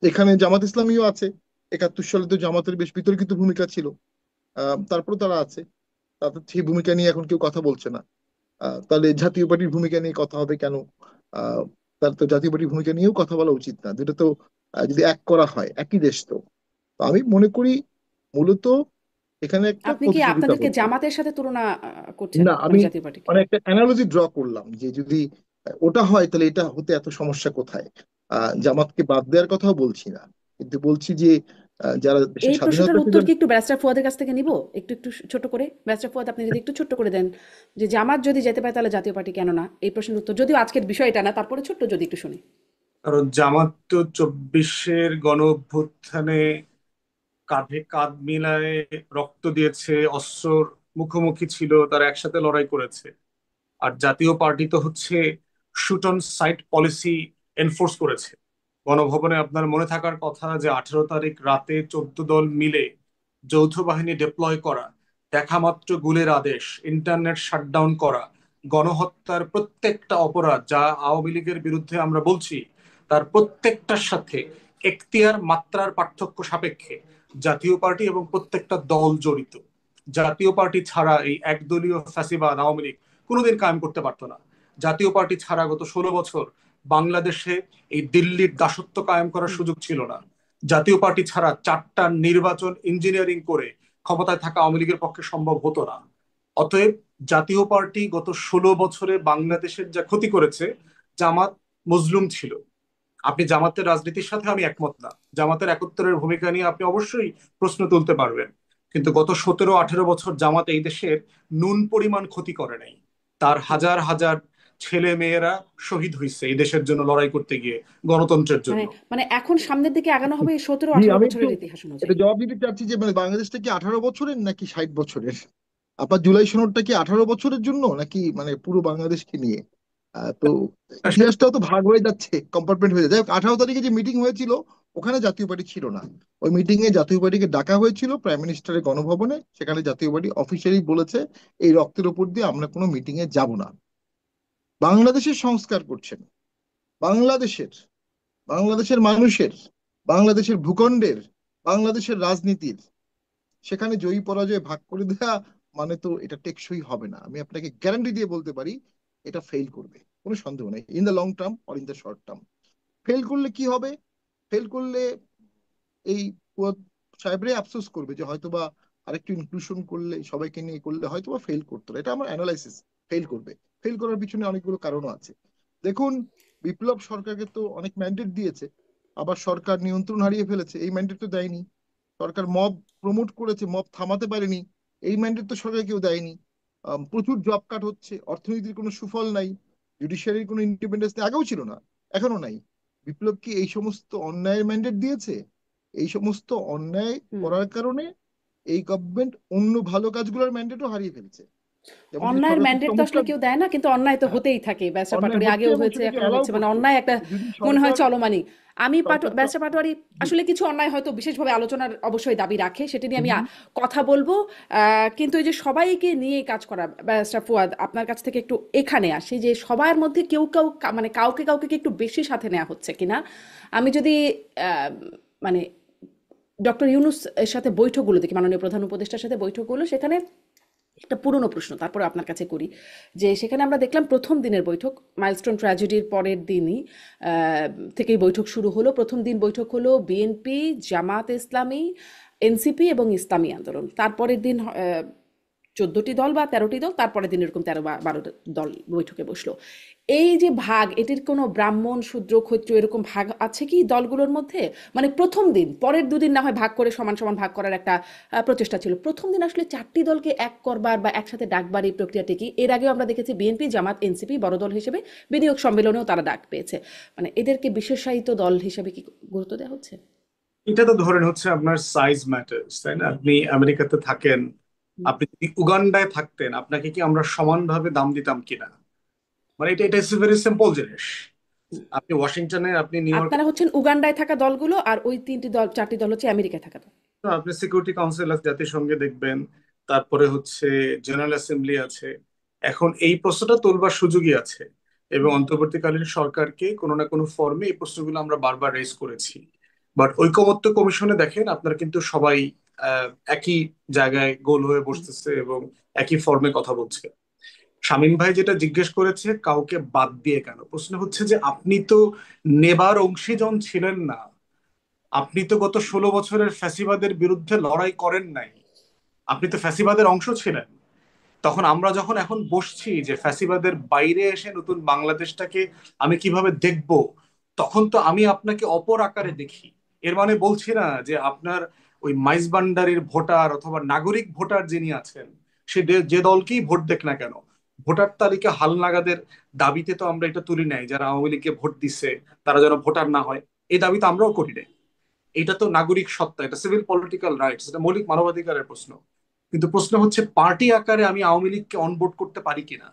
এখানে জামাত ইসলামীও আছে। 71 সালে তো জামাতের বেশ বিতর্কিত ভূমিকা ছিল, তারপরে তারা আছে। তাদের সেই ভূমিকা নিয়ে এখন কেউ কথা বলছে না। তাহলে জাতীয় পার্টির ভূমিকা নিয়ে কথা হবে কেন? আহ তার তো জাতীয় পার্টির ভূমিকা নিয়েও কথা বলা উচিত না, দুটো তো যদি এক করা হয়, একই দেশ তো। তো আমি মনে করি মূলত এখানে একটা আপনি কি প্রতিযোগিতা আপনাদেরকে হচ্ছে। জামাতের সাথে তুলনা করছেন, না, মানে আমি জাতীয় পার্টিকে? মানে একটা অ্যানালজি ড্র করলাম যে যদি ওটা হয় তাহলে এটা হতে এত সমস্যা কোথায়। জামাতকে বাদ দেওয়ার কথাও বলছি না, কিন্তু বলছি যে যারা দেশের এই প্রশ্নটার স্বাধীনতাকে উত্তর কি একটু ব্যারিস্টার ফুয়াদের কাছ থেকে নিব? একটু একটু ছোট করে ব্যারিস্টার ফুয়াদ, আপনি যদি একটু ছোট্ট করে দেন যে জামাত যদি যেতে পারে তাহলে জাতীয় পার্টি কেন না, এই প্রশ্নের উত্তর, যদিও আজকের বিষয় এটা না, তারপরে ছোট্ট যদি একটু শুনি। কারণ জামাত তো 24-এর গণ অভ্যুত্থানে কাঁধে কাঁধ মিলায়ে রক্ত দিয়েছে, অস্ত্রর মুখোমুখি ছিল, তারা একসাথে লড়াই করেছে। আর জাতীয় পার্টি তো হচ্ছে shoot on sight policy enforce করেছে। গণভবনে আপনার মনে থাকার কথা যে 18 তারিখ রাতে 14 দল মিলে যৌথ বাহিনী ডিপ্লয় করা, দেখা মাত্র গুলের আদেশ, ইন্টারনেট শাটডাউন করা, গণহত্যার প্রত্যেকটা অপরাধ যা আওয়ামী লীগের বিরুদ্ধে আমরা বলছি, তার প্রত্যেকটার সাথে এখতিয়ার মাত্রার পার্থক্য সাপেক্ষে জাতীয় পার্টি এবং প্রত্যেকটা দল জড়িত। জাতীয় পার্টি ছাড়া এই একদলীয় ফ্যাসিবাদ আওয়ামী লীগ কোনোদিন কায়েম করতে পারতো না। জাতীয় পার্টি ছাড়া গত 16 বছর বাংলাদেশে এই দিল্লির দাসত্ব কায়েম করার সুযোগ ছিল না। জাতীয় পার্টি ছাড়া 4টা নির্বাচন ইঞ্জিনিয়ারিং করে ক্ষমতায় থাকা আওয়ামী লীগের পক্ষে সম্ভব হতো না। অতএব জাতীয় পার্টি গত 16 বছরে বাংলাদেশের যা ক্ষতি করেছে, জামাত মজলুম ছিল। আপনি জামাতের রাজনীতির সাথে আমি একমত না, জামাতের একত্তরের ভূমিকা নিয়ে আপনি অবশ্যই প্রশ্ন তুলতে পারবেন, কিন্তু গত 17-18 বছর জামাত এই দেশের নুন পরিমাণ ক্ষতি করে নাই। তার হাজার হাজার ছেলে মেয়েরা শহীদ হয়েছে এই দেশের জন্য লড়াই করতে গিয়ে, গণতন্ত্রের মানে জন্য। মানে এখন সামনের দিকে আগানো হবে এই 17 জি, 18 আমি একটু বছরের ইতিহাস এটা অনুযায়ী। জবাব দিতে চাচ্ছি যে মানে বাংলাদেশটা কি 18 বছরের নাকি 60 বছরের? আপনার জুলাই সনদটা কি 18 বছরের জন্য নাকি মানে পুরো বাংলাদেশকে নিয়ে? তো আসলে ইতিহাসটাও তো ভাগ হয়ে যাচ্ছে, কম্পার্টমেন্ট হয়ে যাচ্ছে। যাই হোক, 18 তারিখে যে মিটিং হয়েছিল ওখানে জাতীয় পার্টি ছিল না। ওই মিটিং এ জাতীয় পার্টিকে ডাকা হয়েছিল প্রাইম মিনিস্টারের গণভবনে, সেখানে জাতীয় পার্টি অফিসিয়ালি বলেছে এই রক্তের উপর দিয়ে আমরা কোনো মিটিং এ যাব না। বাংলাদেশের সংস্কার করছেন, বাংলাদেশের বাংলাদেশের মানুষের, বাংলাদেশের ভূখণ্ডের, বাংলাদেশের রাজনীতির, সেখানে জয়ী পরাজয় ভাগ করে দেওয়া মানে তো এটা টেকসই হবে না। আমি আপনাকে গ্যারান্টি দিয়ে বলতে পারি এটা ফেল করবে, কোনো সন্দেহ নেই, in the long term or in the short term. Fail করলে কি হবে? ফেল করলে এই ফুয়াদ সাহেবরাই আফসোস করবে যে হয়তোবা আরেকটু ইনক্লুশন করলে, সবাইকে নিয়ে করলে হয়তোবা ফেল করতো না। এটা আমার অ্যানালাইসিস। ফেল করবে। ফেল করার পিছনে অনেকগুলো কারণও আছে। দেখুন, বিপ্লব সরকারকে তো অনেক ম্যান্ডেট দিয়েছে, আবার সরকার নিয়ন্ত্রণ হারিয়ে ফেলেছে, এই ম্যান্ডেট তো দেয়নি। সরকার মব প্রমোট করেছে, মব থামাতে পারেনি, এই ম্যান্ডেট তো সরকার কেউ দেয়নি। প্রচুর জব কাট হচ্ছে, অর্থনীতির কোনো সুফল নাই, জুডিশিয়ারির কোনো ইন্ডিপেন্ডেন্স নেই, আগেও ছিল না, এখনো নাই। বিপ্লব কি এই সমস্ত অন্যায়ের ম্যান্ডেট দিয়েছে? এই সমস্ত অন্যায় হুম। করার কারণে এই গভর্নমেন্ট অন্য ভালো কাজগুলোর ম্যান্ডেটও হারিয়ে ফেলছে। যেমন যদি অন্যায়ের সরকার খুব ম্যান্ডেট তো আসলে চমৎকার, কেউ দেয় না, কিন্তু অন্যায় তো হ্যাঁ, হতেই থাকে। ব্যারিস্টার অন্যায় পাটোয়ারি হচ্ছে আগেও এবং হয়েছে, সেটাকে এখনো অ্যালাউ হচ্ছে, মানে করছে। অন্যায় একটা যদি মনে হয় সরকার চলমানই। আমি সরকার ব্যারিস্টার পাটোয়ারি জি, আসলে কিছু অন্যায় হয়তো বিশেষভাবে আলোচনার অবশ্যই দাবি রাখে, সেটা নিয়ে আমি হুম, কথা বলবো। কিন্তু এই যে সবাইকে নিয়ে কাজ করা, ব্যারিস্টার ফুয়াদ আপনার কাছ থেকে একটু এখানে আসি, যে সবার মধ্যে কেউ কেউ মানে কাউকে কাউকে কি একটু বেশি সাথে নেওয়া হচ্ছে কিনা। আমি যদি আহ, মানে ডক্টর ইউনুস এর সাথে বৈঠকগুলো দেখি, মাননীয় প্রধান উপদেষ্টার সাথে বৈঠকগুলো, সেখানে একটা পুরনো প্রশ্ন তারপরে আপনার কাছে করি, যে সেখানে আমরা দেখলাম প্রথম দিনের বৈঠক, মাইলস্টোন ট্র্যাজেডির পরের দিনই আহ, থেকেই বৈঠক শুরু হলো। প্রথম দিন বৈঠক হলো বিএনপি, জামাত ইসলামী, এনসিপি এবং ইসলামী আন্দোলন। তারপরের দিন 14টি দল বা 13টি দল, তারপরের দিন এরকম 13 বা 12 দল বৈঠকে বসলো। এই যে ভাগ, এটির কোনো ব্রাহ্মণ শূদ্র ক্ষত্রিয় এরকম ভাগ আছে কি দলগুলোর মধ্যে? মানে প্রথম দিন, পরের দুদিন না হয় ভাগ করে সমান সমান ভাগ করার একটা প্রচেষ্টা ছিল, প্রথম দিন আসলে 4টি দলকে এক করবার বা একসাথে ডাকবার এই প্রক্রিয়াটি কি? এর আগেও আমরা দেখেছি বিএনপি, জামাত, এনসিপি বড় দল হিসেবে বিনিয়োগ সম্মেলনেও তারা ডাক পেয়েছে। মানে এদেরকে বিশেষায়িত দল হিসেবে কি গুরুত্ব দেওয়া হচ্ছে? এটা তো ধরেন হচ্ছে আপনার সাইজ ম্যাটার্স, তাই না? আপনি আমেরিকাতে থাকেন, হুম। আপনি যদি উগান্ডায় থাকতেন, আপনাকে কি আমরা সমানভাবে দাম দিতাম কিনা? মানে এটা এটা ভেরি সিম্পল জিনিস। আপনি ওয়াশিংটনে, আপনি নিউ ইয়র্কে, আপনারা হচ্ছেন উগান্ডায় থাকা দলগুলো, আর ওই তিনটি দল, চারটি দল হচ্ছে আমেরিকায় থাকা দল। আপনি সিকিউরিটি কাউন্সিল আছে জাতিসংঘে দেখবেন, তারপরে হচ্ছে জেনারেল অ্যাসেম্বলি আছে। এখন এই প্রশ্নটা তোলবার সুযোগই আছে, এবং অন্তর্বর্তীকালীন সরকারকে কোনো না কোনো ফর্মে এই প্রশ্নগুলো আমরা বারবার রেজ করেছি। বাট ঐকমত্য কমিশনে দেখেন আপনারা কিন্তু সবাই একই জায়গায় গোল হয়ে বসতেছে এবং একই ফর্মে কথা বলছে। শামীম ভাই যেটা জিজ্ঞেস করেছে কাউকে বাদ দিয়ে কেন, প্রশ্ন হচ্ছে যে আপনি তো নেবার অংশীজন ছিলেন না। আপনি তো গত 16 বছরের ফ্যাসিবাদের বিরুদ্ধে লড়াই করেন নাই, আপনি তো ফ্যাসিবাদের অংশ ছিলেন। তখন আমরা যখন এখন বসছি যে ফ্যাসিবাদের বাইরে এসে নতুন বাংলাদেশটাকে আমি কিভাবে দেখব, তখন তো আমি আপনাকে অপর আকারে দেখি। এর মানে বলছি না যে আপনার ওই মাইজবান্ডারির ভোটার অথবা নাগরিক ভোটার যিনি আছেন, সে যে দলকেই ভোট দেখ না কেন, ভোটার তালিকা হালনাগাদের দাবিতে তো আমরা এটা তুলি নাই যারা আওয়ামী লীগকে ভোট দিচ্ছে তারা যেন ভোটার না হয়, এই দাবি তো আমরাও করি নাই। এটা তো নাগরিক সত্তা, এটা সিভিল পলিটিক্যাল রাইটস, এটা মৌলিক মানবাধিকারের প্রশ্ন। কিন্তু প্রশ্ন হচ্ছে পার্টি আকারে আমি আওয়ামী লীগকে অনবোর্ড করতে পারি কিনা।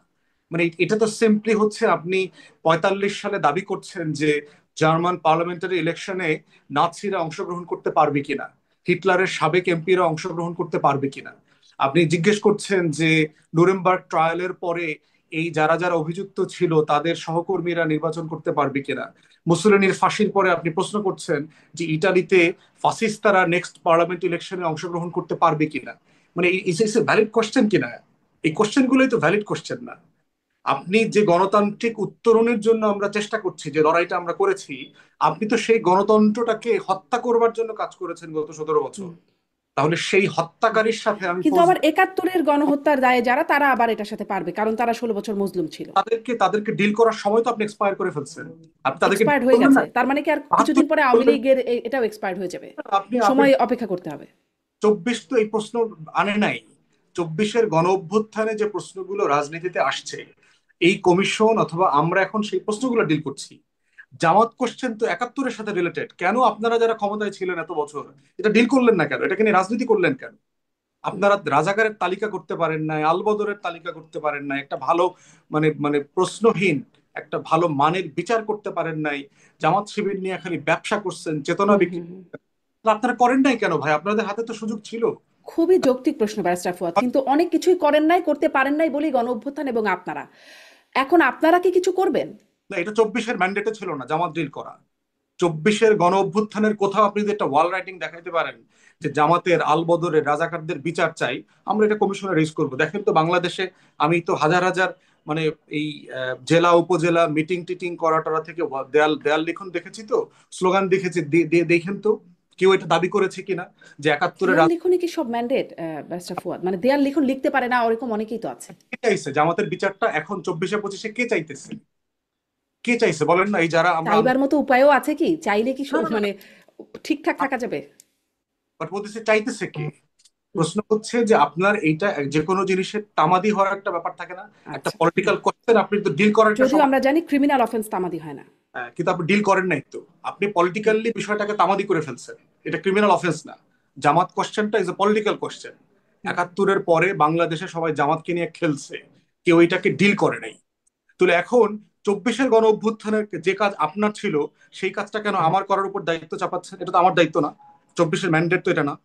মানে এটা তো সিম্পলি হচ্ছে আপনি 45 সালে দাবি করছেন যে জার্মান পার্লামেন্টারি ইলেকশনে নাৎসিরা অংশগ্রহণ করতে পারবে কিনা, হিটলারের সাবেক এমপিরা অংশগ্রহণ করতে পারবে কিনা। আপনি জিজ্ঞেস করছেন যে নুরেমবার্গ ট্রায়ালের পরে এই যারা যারা অভিযুক্ত ছিল তাদের সহকর্মীরা নির্বাচন করতে পারবে কিনা। মুসোলিনির ফাঁসির পরে আপনি প্রশ্ন করছেন যে ইটালিতে ফাসিস্তারা নেক্সট পার্লামেন্ট ইলেকশনে অংশগ্রহণ করতে পারবে কিনা। মানে ভ্যালিড কোশ্চেন কিনা? এই কোশ্চেন গুলোই তো ভ্যালিড কোশ্চেন না। আপনি যে গণতান্ত্রিক উত্তরণের জন্য আমরা চেষ্টা করছি, যে লড়াইটা আমরা করেছি, আপনি তো সেই গণতন্ত্রটাকে হত্যা করবার জন্য কাজ করেছেন গত 17 বছর। তাহলে সেই হত্যাকারীর সাথে আমি কিন্তু আবার 71-এর গণহত্যার দায়ে যারা, তারা আবার এটার সাথে পারবে, কারণ তারা 16 বছর মজলুম ছিল। তাদেরকে ডিল করার সময় তো আপনি এক্সপায়ার করে ফেলছেন। আপনি তাদেরকে এক্সপায়ার্ড deal হয়ে করবেন গেছে, না। তার মানে কি আর 72 কিছুদিন পরে আওয়ামী করবেন। লীগের এটাও এক্সপায়ার্ড হয়ে যাবে? আপনি আপনি সময় অপেক্ষা করতে হবে। 24 তো এই প্রশ্ন আনে নাই। 24-এর গণ অভ্যুত্থানে যে প্রশ্নগুলো রাজনীতিতে আসছে, এই কমিশন অথবা আমরা এখন সেই প্রশ্নগুলো ডিল করছি। জামাত কোশ্চেন তো 71-এর সাথে রিলেটেড। কেন আপনারা যারা ক্ষমতায় ছিলেন এত বছর এটা ডিল করলেন না কেন? এটাকে নিয়ে রাজনীতি করলেন কেন? আপনারা রাজাকারের তালিকা করতে পারেন নাই, আলবদরের তালিকা করতে পারেন নাই, একটা ভালো মানে মানে প্রশ্নহীন একটা ভালো মানের বিচার করতে পারেন নাই। জামাত শিবির নিয়ে খালি ব্যবসা করছেন, চেতনা হুম বিক্রি। হুম হুম। আপনারা করেন নাই কেন ভাই? আপনাদের হাতে তো সুযোগ ছিল। খুবই যৌক্তিক প্রশ্ন ব্যারিস্টার ফুয়াদ, কিন্তু অনেক কিছুই করেন নাই, করতে পারেন নাই বলেই গণ অভ্যুত্থান। এবং আপনারা এখন, আপনারা কি কিছু করবেন? না, এটা 24-এর ম্যান্ডেটে ছিল না জামাত ডিল করা। 24-এর গণ অভ্যুত্থানের কোথাও আপনি যদি একটা ওয়াল রাইটিং দেখাইতে পারেন যে জামাতের আলবদরের রাজাকারদের বিচার চাই, আমরা এটা কমিশনে রেজ করবো। দেখেন তো বাংলাদেশে আমি তো হাজার হাজার মানে এই জেলা উপজেলা মিটিং টিটিং করা টরা থেকে দেয়াল দেয়াল লিখন দেখেছি, তো স্লোগান দেখেছি। দেখেন তো কেউ এটা দাবি করেছে কিনা যে 71-এর দেয়াল লিখনই কি সব ম্যান্ডেট ব্যারিস্টার ফুয়াদ? মানে দেয়াল লিখন লিখতে পারে না ওরকম অনেকেই তো আছে। কে চাইছে জামাতের বিচারটা এখন 24-25-এ? কে চাইতেছে? কে চাইছে বলেন না? এই যারা আমরা চাইবার মতো উপায়ও আছে কি? চাইলে কি না, না, মানে ঠিকঠাক না, থাকা যাবে? বাট বলতেছে চাইতেছে কে? হুম, প্রশ্ন হচ্ছে যে আপনার এইটা যে কোনো জিনিসের তামাদি হওয়ার একটা ব্যাপার থাকে না, একটা আচ্ছা। পলিটিক্যাল কোশ্চেন আপনি তো ডিল করার একটা যদিও সময়। আমরা জানি ক্রিমিনাল অফেন্স তামাদি হয় না। কিন্তু আপনি ডিল করেন নাই তো। আপনি পলিটিক্যালি বিষয়টাকে তামাদি করে ফেলছেন। এটা ক্রিমিনাল অফেন্স না। জামাত কোশ্চেনটা ইজ এ পলিটিক্যাল কোশ্চেন। হুম। 71-এর পরে বাংলাদেশে সবাই জামাতকে নিয়ে খেলছে, কেউ এটাকে ডিল করে নাই। তাহলে এখন 24-এর গণ অভ্যুত্থানের যে কাজ আপনার ছিল, সেই কাজটা কেন আমার করার উপর দায়িত্ব চাপাচ্ছেন? এটা তো আমার দায়িত্ব না। 24-এর ম্যান্ডেট তো এটা না।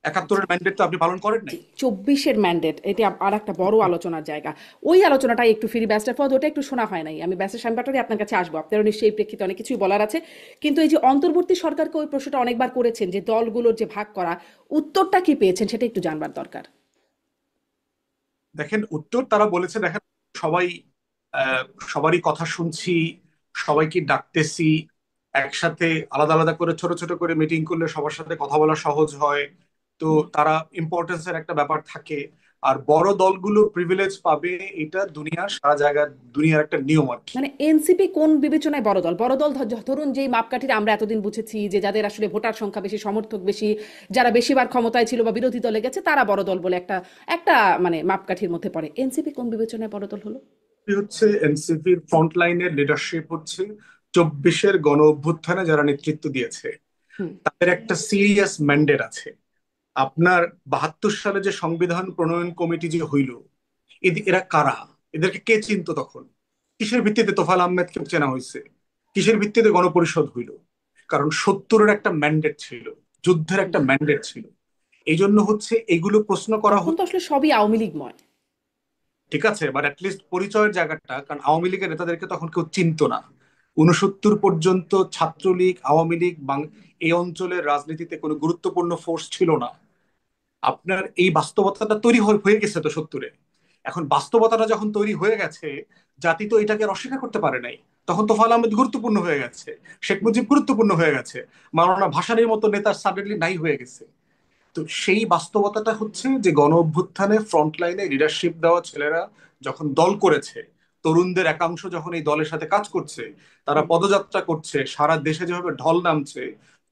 আচ্ছা। 71-এর ম্যান্ডেট তো আপনি পালন করেন জি, নাই। 24-এর ম্যান্ডেট, এটি আর একটা বড় আলোচনার জায়গা। ওই আলোচনাটাই একটু ফিরি ব্যারিস্টার ফুয়াদ, ওটা একটু শোনা হয় নাই। আমি ব্যারিস্টার শামীম পাটোয়ারি আপনার কাছে আসবো, আপনারও নিশ্চয়ই এই প্রেক্ষিতে অনেক কিছুই বলার আছে। কিন্তু এই যে অন্তর্বর্তী সরকারকে ওই প্রশ্নটা অনেকবার করেছেন যে দলগুলোর যে ভাগ করা, উত্তরটা কি পেয়েছেন সেটা একটু জানবার দরকার। দেখেন উত্তর তারা বলেছে, দেখেন সবাই আহ, সবারই কথা শুনছি, সবাইকে ডাকতেছি একসাথে, আলাদা আলাদা করে ছোট ছোট করে মিটিং করলে সবার সাথে কথা বলা সহজ হয়। তো হুম। তারা ইম্পর্টেন্সের একটা ব্যাপার থাকে। আর বড় দলগুলো প্রিভিলেজ পাবে, এটা দুনিয়ার সারা জায়গায় দুনিয়ার একটা নিয়ম আর কি। মানে এনসিপি কোন বিবেচনায় বড় দল? বড় দল ধরুন যেই মাপকাঠিটা আমরা এতদিন বুঝেছি, যে যাদের আসলে ভোটার সংখ্যা বেশি, সমর্থক বেশি, যারা বেশিবার ক্ষমতায় ছিল বা বিরোধী দলে গেছে, তারা বড় দল বলে একটা একটা মানে মাপকাঠির মধ্যে পড়ে। এনসিপি কোন বিবেচনায় বড় দল হলো? হচ্ছে এনসিপির ফ্রন্ট লাইনের লিডারশিপ হচ্ছে 24-এর গণ অভ্যুত্থানে যারা নেতৃত্ব দিয়েছে, হুম। তাদের একটা সিরিয়াস ম্যান্ডেট আছে। আপনার 72 সালে যে সংবিধান প্রণয়ন কমিটি যে হইল, এরা কারা? এদেরকে কে চিনতো তখন? কিসের ভিত্তিতে তোফায়েল আহমেদকে চেনা হয়েছে, কিসের ভিত্তিতে গণপরিষদ হইল? কারণ 70-এর একটা ম্যান্ডেট ছিল, যুদ্ধের একটা হুম। ম্যান্ডেট ছিল। এই জন্য হচ্ছে এগুলো প্রশ্ন করা তখন তো হতো। আসলে সবই আওয়ামী লীগময়। ঠিক আছে, বাট অ্যাটলিস্ট পরিচয়ের জায়গাটা, কারণ আওয়ামী লীগের নেতাদেরকে তখন কেউ চিনতো না। 69 পর্যন্ত ছাত্রলীগ, আওয়ামী লীগ এই অঞ্চলের রাজনীতিতে কোনো গুরুত্বপূর্ণ ফোর্স ছিল না। আপনার এই বাস্তবতাটা তৈরি হয়ে গেছে তো 70-এ। এখন বাস্তবতাটা যখন তৈরি হয়ে গেছে, জাতি তো এটাকে আর অস্বীকার করতে পারে নাই। তখন তোফায়েল আহমেদ গুরুত্বপূর্ণ হয়ে গেছে, শেখ মুজিব গুরুত্বপূর্ণ হয়ে গেছে, মাওলানা ভাসানীর মতো নেতা সাডেনলি নাই হয়ে গেছে। তো সেই বাস্তবতাটা হচ্ছে যে গণ অভ্যুত্থানে ফ্রন্ট লাইনে লিডারশিপ দেওয়া ছেলেরা যখন দল করেছে, তরুণদের একাংশ যখন এই দলের সাথে কাজ করছে, তারা হুম। পদযাত্রা করছে, সারা দেশে যেভাবে ঢল নামছে,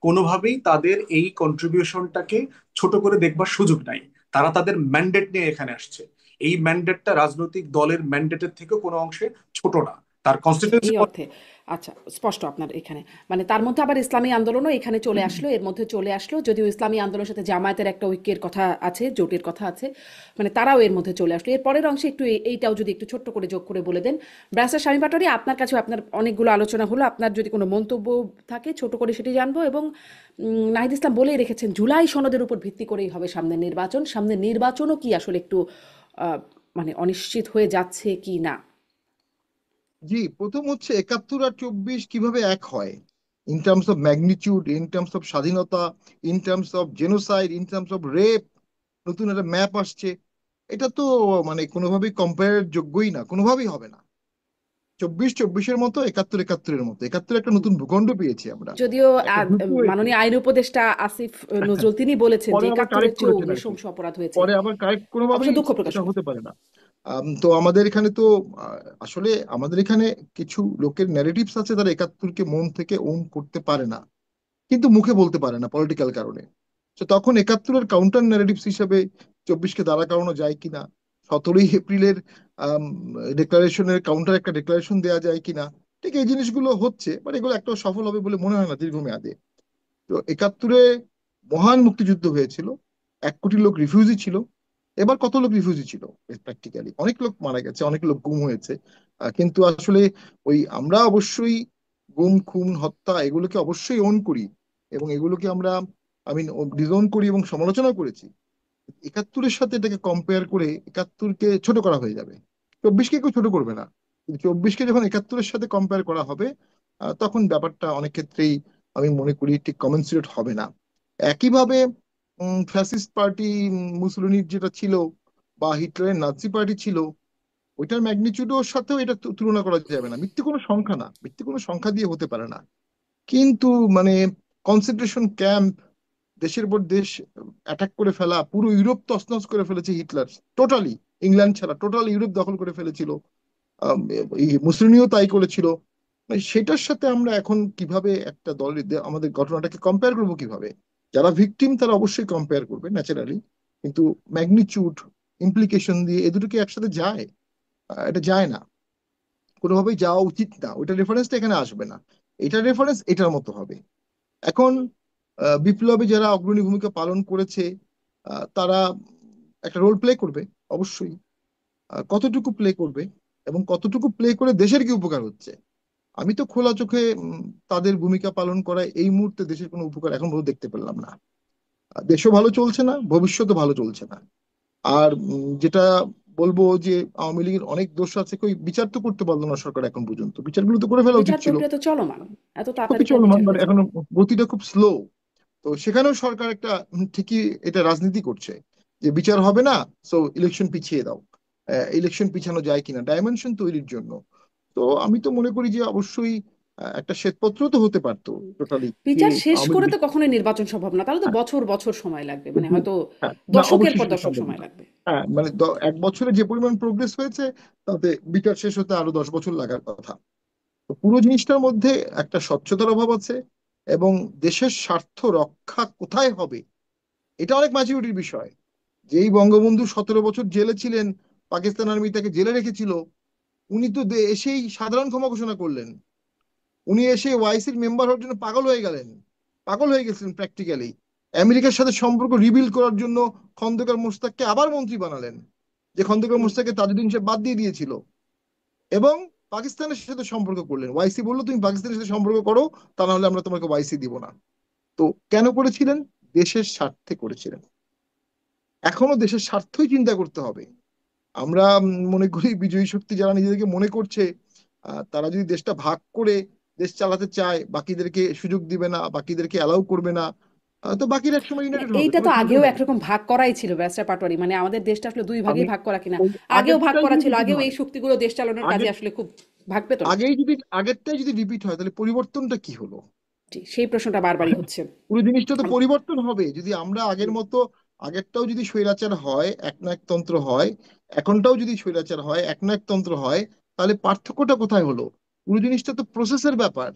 কোনোভাবেই তাদের এই কন্ট্রিবিউশনটাকে ছোট করে দেখবার সুযোগ নাই। তারা তাদের ম্যান্ডেট নিয়ে এখানে আসছে। এই ম্যান্ডেটটা রাজনৈতিক দলের ম্যান্ডেটের থেকেও কোনো অংশে ছোট না, তার আচ্ছা, কনস্টিটিউন্সি। এই অর্থে আচ্ছা, স্পষ্ট আপনার এখানে। মানে তার মধ্যে আবার ইসলামী আন্দোলনও এখানে চলে আসলো, এর মধ্যে চলে আসলো, যদিও ইসলামী আন্দোলনের সাথে জামায়াতের একটা ঐক্যের কথা আছে, জোটের কথা আছে, মানে তারাও এর মধ্যে চলে আসলো। এর পরের অংশে একটু এইটাও যদি একটু ছোট্ট করে যোগ করে বলে দেন। ব্যারিস্টার শামীম পাটোয়ারী, আপনার কাছেও আপনার অনেকগুলো আলোচনা হলো, আপনার যদি কোনো মন্তব্য থাকে ছোট করে সেটি জানবো। এবং নাহিদ ইসলাম বলেই রেখেছেন জুলাই সনদের উপর ভিত্তি করেই হবে সামনে নির্বাচন। সামনে নির্বাচনও কি আসলে একটু আহ, মানে অনিশ্চিত হয়ে যাচ্ছে কি না? জি, প্রথম হচ্ছে 71 আর 24 কিভাবে এক হয়, in terms of magnitude, in terms of স্বাধীনতা, in terms of genocide, in terms of rape. নতুন একটা ম্যাপ আসছে, এটা তো মানে কোনোভাবেই কম্পেয়ার যোগ্যই না, কোনোভাবেই হবে না। 24 24-এর মতো, 71 71-এর মতো। 71 একটা নতুন ভূখণ্ড পেয়েছি আমরা, যদিও একটা যুদ্ধ হয়েছে। মাননীয় আইন উপদেষ্টা আসিফ নজরুল তিনি বলেছেন যে পরে আবার একাত্তরের কারেক্ট চেয়েও করেছেন আর কি, নৃশংস অপরাধ হয়েছে। পরে আবার কারেক্ট অবশ্য কোনোভাবেই দুঃখ প্রকাশ এটা করেন। হতে পারে না। তো আমাদের এখানে তো আসলে আমাদের এখানে কিছু লোকের ন্যারেটিভস আছে, তারা 71-কে মন থেকে ওন করতে পারে না, কিন্তু মুখে বলতে পারে না পলিটিক্যাল কারণে। তো তখন 71-এর কাউন্টার ন্যারেটিভস হিসেবে 24-কে দাঁড়া করানো যায় কিনা, 17ই এপ্রিলের ডিক্লারেশনের কাউন্টার একটা ডিক্লারেশন দেওয়া যায় কিনা, ঠিক এই জিনিসগুলো হচ্ছে, বাট এগুলো একটাও সফল হবে বলে মনে হয় না দীর্ঘমেয়াদে। তো 71-এ মহান মুক্তিযুদ্ধ হয়েছিল, 1 কোটি লোক রিফিউজি ছিল। এবার কত লোক রিফিউজি ছিল? প্র্যাকটিক্যালি অনেক লোক মারা গেছে, অনেক লোক গুম হয়েছে। কিন্তু আসলে ওই আমরা অবশ্যই গুম খুন হত্যা এগুলোকে অবশ্যই ওন করি, এবং এগুলোকে আমরা আমি ডিজোন করি এবং সমালোচনা করেছি। 71-এর সাথে এটাকে কম্পেয়ার করে 71-কে ছোট করা হয়ে যাবে, 24-কে কেউ ছোট করবে না। কিন্তু 24-কে যখন 71-এর সাথে কম্পেয়ার করা হবে, তখন ব্যাপারটা অনেক ক্ষেত্রেই আমি মনে করি ঠিক কমেন্সুরেট হবে না। একইভাবে ফ্যাসিস্ট পার্টি মুসলিনির যেটা ছিল, বা হিটলারের নাৎসি পার্টি ছিল, ওইটার ম্যাগনিচিউডের সাথেও এটা তুলনা করা যাবে না। মিথ্যে কোনো সংখ্যা না, মিথ্যে কোনো সংখ্যা দিয়ে হতে পারে না। কিন্তু মানে কনসেন্ট্রেশন ক্যাম্প, দেশের পর দেশ অ্যাটাক করে ফেলা, পুরো ইউরোপ তছনছ করে ফেলেছে হিটলার, টোটালি। ইংল্যান্ড ছাড়া টোটাল ইউরোপ দখল করে ফেলেছিল। আম, এই মুসলিনিও তাই করেছিল। মানে সেটার সাথে আমরা এখন কিভাবে একটা দলের আমাদের ঘটনাটাকে কম্পেয়ার করবো কিভাবে? যারা ভিকটিম তারা অবশ্যই কম্পেয়ার করবে ন্যাচারালি, কিন্তু ম্যাগনিচিউড, ইমপ্লিকেশন দিয়ে এ দুটো কি একসাথে যায়? এটা যায় না, কোনোভাবেই যাওয়া উচিত না। ওইটা রেফারেন্সটা এখানে আসবে না, এটা রেফারেন্স এটার মতো হবে। এখন বিপ্লবে যারা অগ্রণী ভূমিকা পালন করেছে, তারা একটা রোল প্লে করবে অবশ্যই। কতটুকু প্লে করবে এবং কতটুকু প্লে করে দেশের কি উপকার হচ্ছে, আমি তো খোলা চোখে তাদের ভূমিকা পালন করায় এই মুহূর্তে দেশের কোনো উপকার এখন পর্যন্ত দেখতে পেলাম না। দেশও ভালো চলছে না, ভবিষ্যতে ভালো চলছে না। আর যেটা বলবো যে আওয়ামী লীগের অনেক দোষ আছে, কই বিচার তো করতে পারলো না সরকার এখন পর্যন্ত, বিচারগুলো তো করে ফেলা উচিত বিচার ছিল। প্রক্রিয়া তো চলমান, এত সবই তাড়াতাড়ি করে চলমান, বিচার বাট হয়ে যাবে? এখনো গতিটা খুব স্লো। তো সেখানেও সরকার একটা ঠিকই এটা রাজনীতি করছে, যে বিচার হবে না, সো ইলেকশন পিছিয়ে দাও। ইলেকশন পিছানো যায় কিনা ডাইমেনশন তৈরির জন্য। তো আমি তো মনে করি যে অবশ্যই একটা শ্বেতপত্র তো হতে পারতো টোটালি, যে বিচার শেষ আওয়ামী করে লীগ। তো কখনোই নির্বাচন সম্ভব না, তাহলে তো হ্যাঁ, বছর বছর সময় লাগবে, মানে কিন্তু হয়তো হ্যাঁ, না দশকের অবশ্যই পর সেটা দশক সম্ভব সময় না। লাগবে। হ্যাঁ মানে 1 বছরে যে পরিমাণ প্রোগ্রেস হয়েছে, তাতে বিচার শেষ হতে আরো 10 বছর লাগার কথা। তো পুরো জিনিসটার মধ্যে একটা স্বচ্ছতার অভাব আছে, এবং দেশের স্বার্থ রক্ষা কোথায় হবে, এটা অনেক ম্যাচুরিটির বিষয়। যেই বঙ্গবন্ধু 17 বছর জেলে ছিলেন, পাকিস্তান আর্মি তাকে জেলে রেখেছিল, উনি তো এসেই সাধারণ ক্ষমা ঘোষণা করলেন। উনি এসে ওয়াইসির মেম্বার হওয়ার জন্য পাগল হয়ে গেলেন, পাগল হয়ে গেছিলেন প্র্যাকটিক্যালি। আমেরিকার সাথে সম্পর্ক রিবিল্ড করার জন্য খন্দকার মোশতাককে আবার মন্ত্রী বানালেন, যে খন্দকার হুম। মোশতাককে তাজউদ্দিন সাহেব বাদ দিয়ে দিয়েছিল। এবং পাকিস্তানের সাথে সম্পর্ক করলেন, ওয়াইসি বললো তুমি পাকিস্তানের সাথে সম্পর্ক করো, তা না হলে আমরা তোমাকে ওয়াইসি দিব না। তো কেন করেছিলেন? দেশের স্বার্থে করেছিলেন। এখনো দেশের স্বার্থই চিন্তা করতে হবে। আমরা মনে করি বিজয়ী শক্তি যারা নিজেদেরকে মনে করছে, তারা যদি দেশটা ভাগ করে দেশ চালাতে চায়, বাকিদেরকে সুযোগ দিবে না, বাকিদেরকে অ্যালাউ করবে না, তো বাকিরা একসময় মানে ইউনাইটেড হবে, এইটা কোনো তো চিন্তাই আগেও হবে না। একরকম ভাগ করাই ছিল ব্যারিস্টার পাটোয়ারি, মানে আমাদের দেশটা আসলে দুই ভাগে আমি ভাগ করা কিনা, ওই আগেও ভাগ আগেরটাই করা যদি ছিল, রিপিট আগেও এই হয়, শক্তিগুলো দেশ চালানোর কাজে আগের আসলে খুব ভাগ পেত না। আগেই যদি আগেরটাই যদি রিপিট হয়, তাহলে পরিবর্তনটা কি হলো? জি, সেই প্রশ্নটা বারবারই হচ্ছে। পুরো জিনিসটা তো আম- পরিবর্তন হবে যদি আমরা আগের মতো, আগেরটাও যদি স্বৈরাচার হয়, একনায়কতন্ত্র হয়, এখনটাও যদি স্বৈরাচার হয়, একনায়কতন্ত্র হয়, তাহলে পার্থক্যটা কোথায় হলো? পুরো জিনিসটা তো প্রসেসের ব্যাপার।